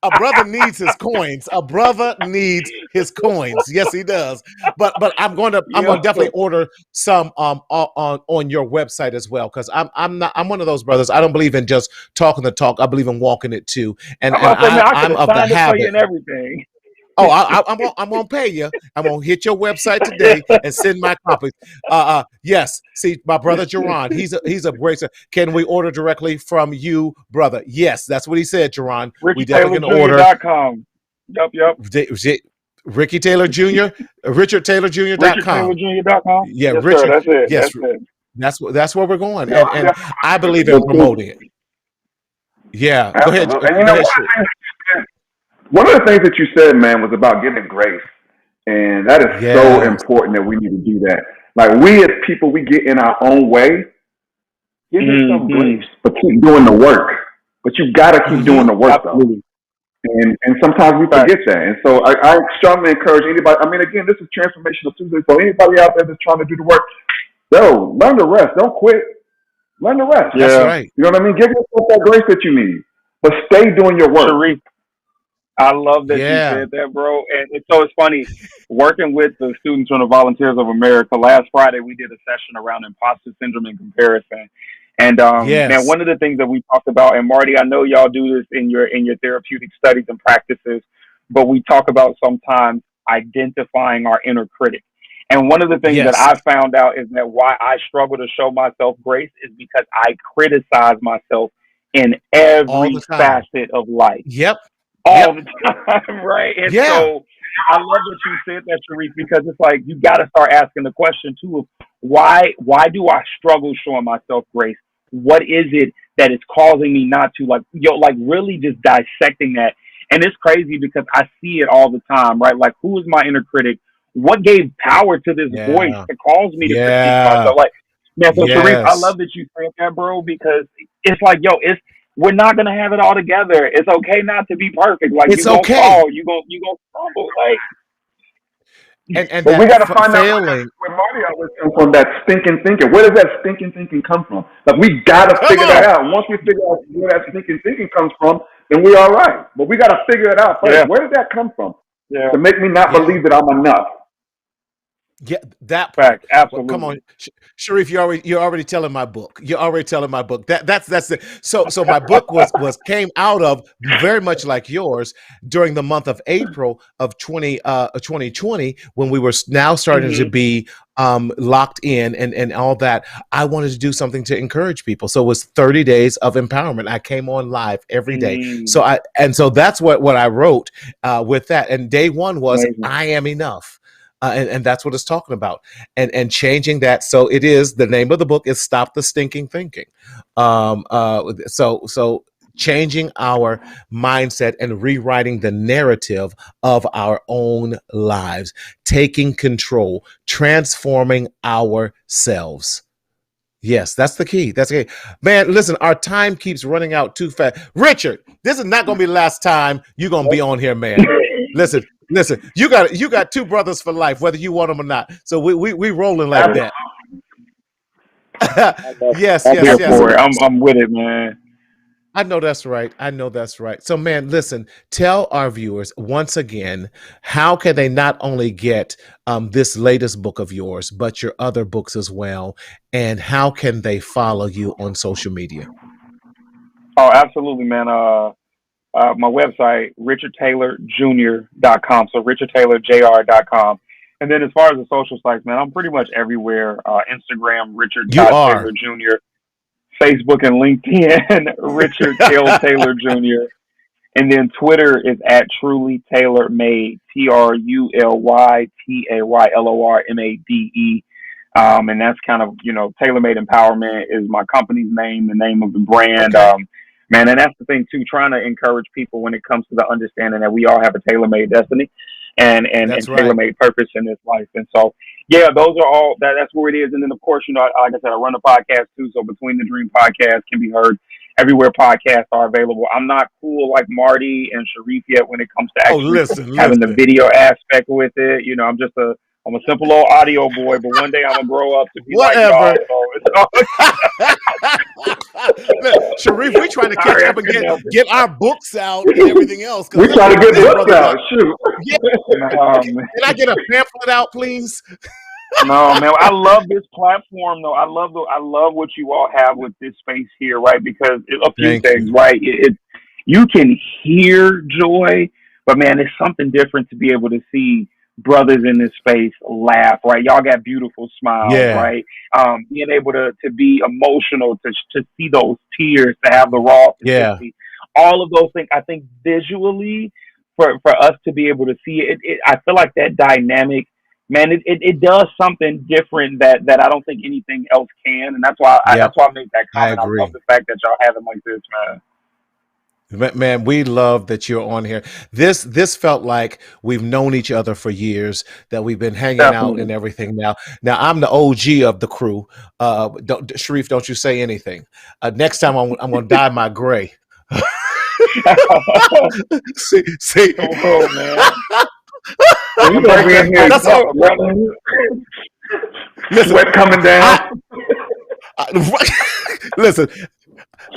a brother needs his coins. A brother needs his coins. Yes, he does. But I'm going to yeah. definitely order some on your website as well, because I'm one of those brothers. I don't believe in just talking the talk. I believe in walking it too. And I'm and about to say, man, I could I'm have of the signed it for you habit. and everything. Oh, I'm gonna pay you. I'm gonna hit your website today and send my copies. Yes. See, my brother Jerron, he's a great. Can we order directly from you, brother? Yes, that's what he said, Jerron. We definitely can order. RichardTaylorJr.com. Yep. Ricky Taylor Jr. RichardTaylorJr.com. RichardTaylorJr.com. Yeah, Yes, sir. Richard. That's it. Yes, That's it. that's where we're going, Yeah. and I believe in Well, cool. promoting it. Yeah, go ahead. Absolutely. And Go ahead, Sharif. one of the things that you said, man, was about giving grace. And that is so Yes. important that we need to do that. Like we as people, we get in our own way. Give yourself Mm-hmm. grace, but keep doing the work. But you gotta keep doing Mm-hmm. the work though. Absolutely. And sometimes we Right. forget that. And so I strongly encourage anybody. I mean, again, this is Transformational Tuesday. So anybody out there that's trying to do the work, yo, learn to rest. Don't quit. Learn to rest. That's Yeah. right. You know what I mean? Give yourself that grace that you need. But stay doing your work. Sharif, I love that you Yeah. said that, bro. And it's funny working with the students from the Volunteers of America. Last Friday, we did a session around imposter syndrome and comparison. And man, Yes. one of the things that we talked about, and Marty, I know y'all do this in your therapeutic studies and practices, but we talk about sometimes identifying our inner critic. And one of the things that Yes. I found out is that why I struggle to show myself grace is because I criticize myself in All the every time. facet of life Yep. all Yep. the time, right? And Yeah. so I love that you said that, Sharif, because it's like you got to start asking the question too of why do I struggle showing myself grace? What is it that is causing me not to like really just dissecting that? And it's crazy because I see it all the time, right? Like who is my inner critic? What gave power to this voice Yeah. to cause me to critique Yeah. myself? Like, man, so Sharif, I Yes. love that you said that, bro, because it's like, yo, it's we're not gonna have it all together. It's okay not to be perfect. Like It's you gonna okay. fall, you gonna stumble. Like And But we that got to find out failing. where Marty always comes from, that stinking thinking. Where does that stinking thinking come from? Like, we got to Come figure that on. out. Once we figure out where that stinking thinking comes from, then we're all right. But we got to figure it out first. yeah, Where did that come from? yeah, To make me not Yeah. believe that I'm enough. Yeah, that part. fact, Well, come on, absolutely. Sharif. You're already telling my book. You're already telling my book. That's it. So my book was came out of very much like yours during the month of April of 2020, when we were now starting to Mm-hmm. be locked in and all that. I wanted to do something to encourage people. So it was 30 days of empowerment. I came on live every day. Mm, So that's what I wrote with that. And day one was amazing. I am enough. And that's what it's talking about, and changing that. So it is, the name of the book is Stop the Stinking Thinking. So changing our mindset and rewriting the narrative of our own lives, taking control, transforming ourselves. Yes, that's the key. That's the key. Man, listen, our time keeps running out too fast. Richard, this is not going to be the last time you're going to be on here, man. Listen. You got two brothers for life, whether you want them or not. So we rolling like that. I love it. Yes, I'm yes, here yes. for it. I'm with it, man. I know that's right. I know that's right. So, man, listen, tell our viewers once again, how can they not only get this latest book of yours, but your other books as well? And how can they follow you on social media? Oh, absolutely, man. My website, RichardTaylorJr.com. So RichardTaylorJr.com. And then as far as the social sites, man, I'm pretty much everywhere. Instagram, Richard You Todd are. Taylor Jr. Facebook and LinkedIn, Richard L. Taylor Jr. And then Twitter is at Truly Taylor Made, TrulyTaylorMade. And that's kind of, TaylorMade Empowerment is my company's name, the name of the brand. Okay. Man, and that's the thing too, trying to encourage people when it comes to the understanding that we all have a tailor-made destiny and That's right. tailor-made purpose in this life. And so, yeah, those are all that's where it is. And then of course, like I said, I run a podcast too. So Between the Dream podcast can be heard everywhere podcasts are available. I'm not cool like Marty and Sharif yet when it comes to actually having the video aspect with it. I'm a simple old audio boy, but one day I'm gonna grow up to be like y'all. So Sharif, we trying to catch up and get our books out and everything else. We trying to get books out. Shoot. Yeah. Can I get a pamphlet out, please? No, man. I love this platform, though. I love what you all have with this space here, right? Because a few things, right? You can hear joy, but man, it's something different to be able to see brothers in this space laugh, right? Y'all got beautiful smiles, right? Being able to be emotional, to see those tears, to have the raw, all of those things. I think visually, for us to be able to see it, I feel like that dynamic, man, it does something different that I don't think anything else can, and that's why I made that comment. I love the fact that y'all have it like this, man. Man, we love that you're on here. This felt like we've known each other for years, that we've been hanging out and everything. Now I'm the OG of the crew. Sharif, don't you say anything. Next time I'm going to dye my gray. see. Oh, man. That's all. Listen, sweat coming down. Listen.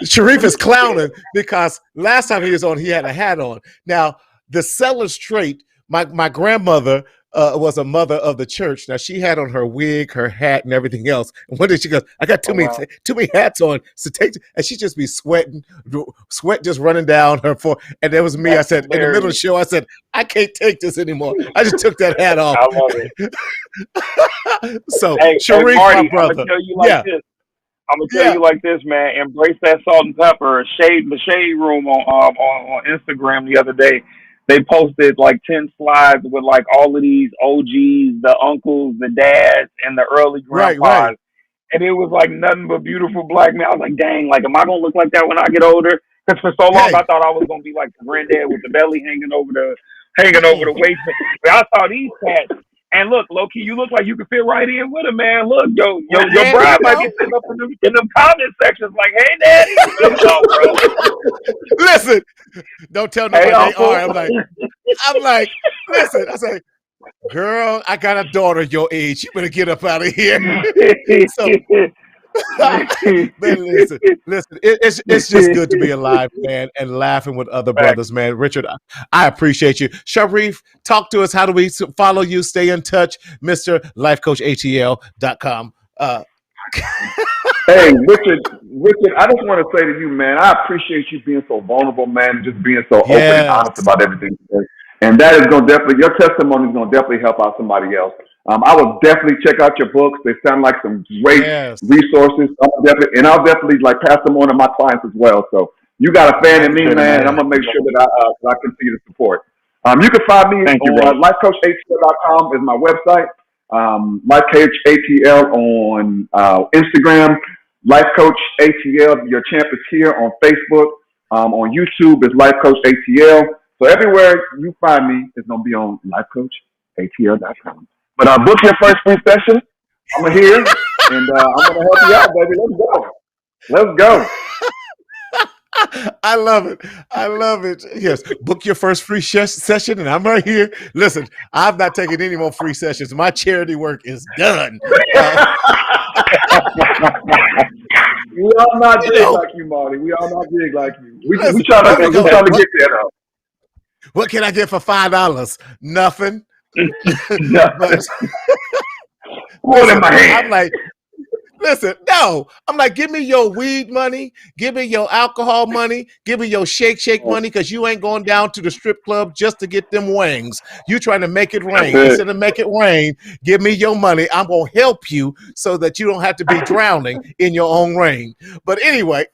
Sharif is clowning because last time he was on, he had a hat on. Now, the seller's trait, my grandmother was a mother of the church. Now, she had on her wig, her hat, and everything else. And one day she goes, I got too many hats on. So and she just be sweating, sweat just running down her forehead. And there was me. That's I said, hilarious. In the middle of the show, I said, I can't take this anymore. I just took that hat off. I love it. So, Sharif, Marty, my brother. I'm going to tell you like this. I'm gonna tell you like this, man. Embrace that salt and pepper. The shade room on Instagram the other day. They posted like 10 slides with like all of these OGs, the uncles, the dads, and the early grandpas. Right. And it was like nothing but beautiful black men. I was like, dang, like, am I gonna look like that when I get older? Because for so long I thought I was gonna be like the granddad with the belly hanging over the waist. But I saw these cats. And look, low-key, you look like you can fit right in with him, man. Look, your bride might be sitting up in them comment sections like, hey, daddy, what's up, bro? Listen, don't tell nobody they are. I'm like, listen, I say, girl, I got a daughter your age. You better get up out of here. Man, listen, it's just good to be alive, man, and laughing with other brothers, man. Richard, I appreciate you. Sharif, talk to us. How do we follow you, stay in touch? Mr. LifeCoachATL.com. Hey, Richard, I just want to say to you, man, I appreciate you being so vulnerable, man, and just being so open and honest about everything. And that is going to your testimony is going to definitely help out somebody else. I will definitely check out your books. They sound like some great resources. I'll definitely like pass them on to my clients as well. So you got a fan in me, man, and I'm gonna make sure that I continue to support. You can find me on LifeCoachATL.com is my website. LifeCoachATL on Instagram. LifeCoachATL, your champ is here on Facebook. On YouTube is LifeCoachATL. So everywhere you find me is gonna be on LifeCoachATL.com. But book your first free session. I'm here, and I'm going to help you out, baby. Let's go. I love it. Yes, book your first free session, and I'm right here. Listen, I'm not taking any more free sessions. My charity work is done. We all not big like you, Marty. We all not big like you. We trying to get there, though. What can I get for $5? Nothing. Hold in my hand. I'm like, listen, no. I'm like, give me your weed money, give me your alcohol money, give me your shake money, because you ain't going down to the strip club just to get them wings. You trying to make it rain. Instead of make it rain, give me your money. I'm gonna help you so that you don't have to be drowning in your own rain. But anyway,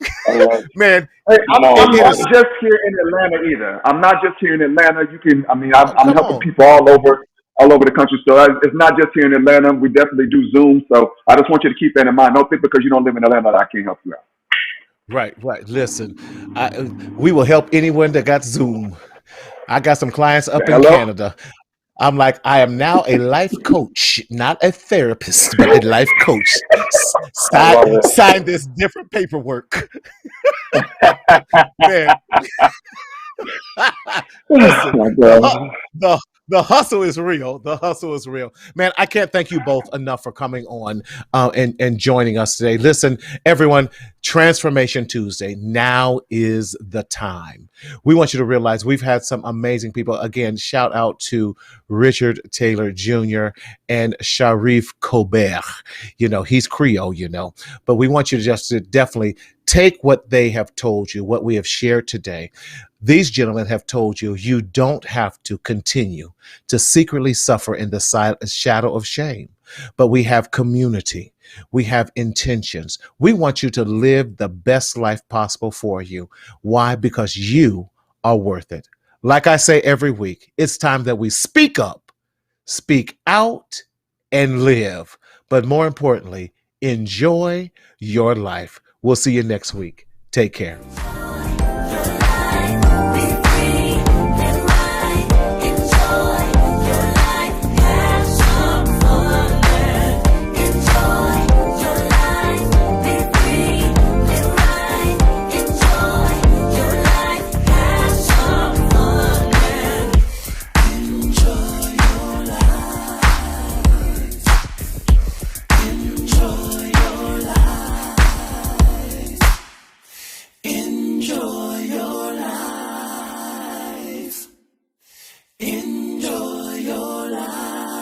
man, hey, I'm not just here in Atlanta either. I'm not just here in Atlanta. I'm helping people all over. all over the country. So it's not just here in Atlanta. We definitely do Zoom. So I just want you to keep that in mind. Don't think because you don't live in Atlanta that I can't help you out. Right, right. Listen, we will help anyone that got Zoom. I got some clients up in Hello? Canada. I'm like, I am now a life coach, not a therapist, but a life coach. I love Sign this different paperwork. Man, listen, the, the the hustle is real. The hustle is real, man. I can't thank you both enough for coming on and joining us today. Listen, everyone, Transformation Tuesday. Now is the time. We want you to realize we've had some amazing people. Again, shout out to Richard Taylor Jr. and Sharif Colbert. You know, he's Creole, you know, but we want you to definitely take what they have told you, what we have shared today. These gentlemen have told you you don't have to continue to secretly suffer in the shadow of shame, but we have community. We have intentions. We want you to live the best life possible for you. Why? Because you are worth it. Like I say every week, it's time that we speak up, speak out, and live. But more importantly, enjoy your life. We'll see you next week. Take care.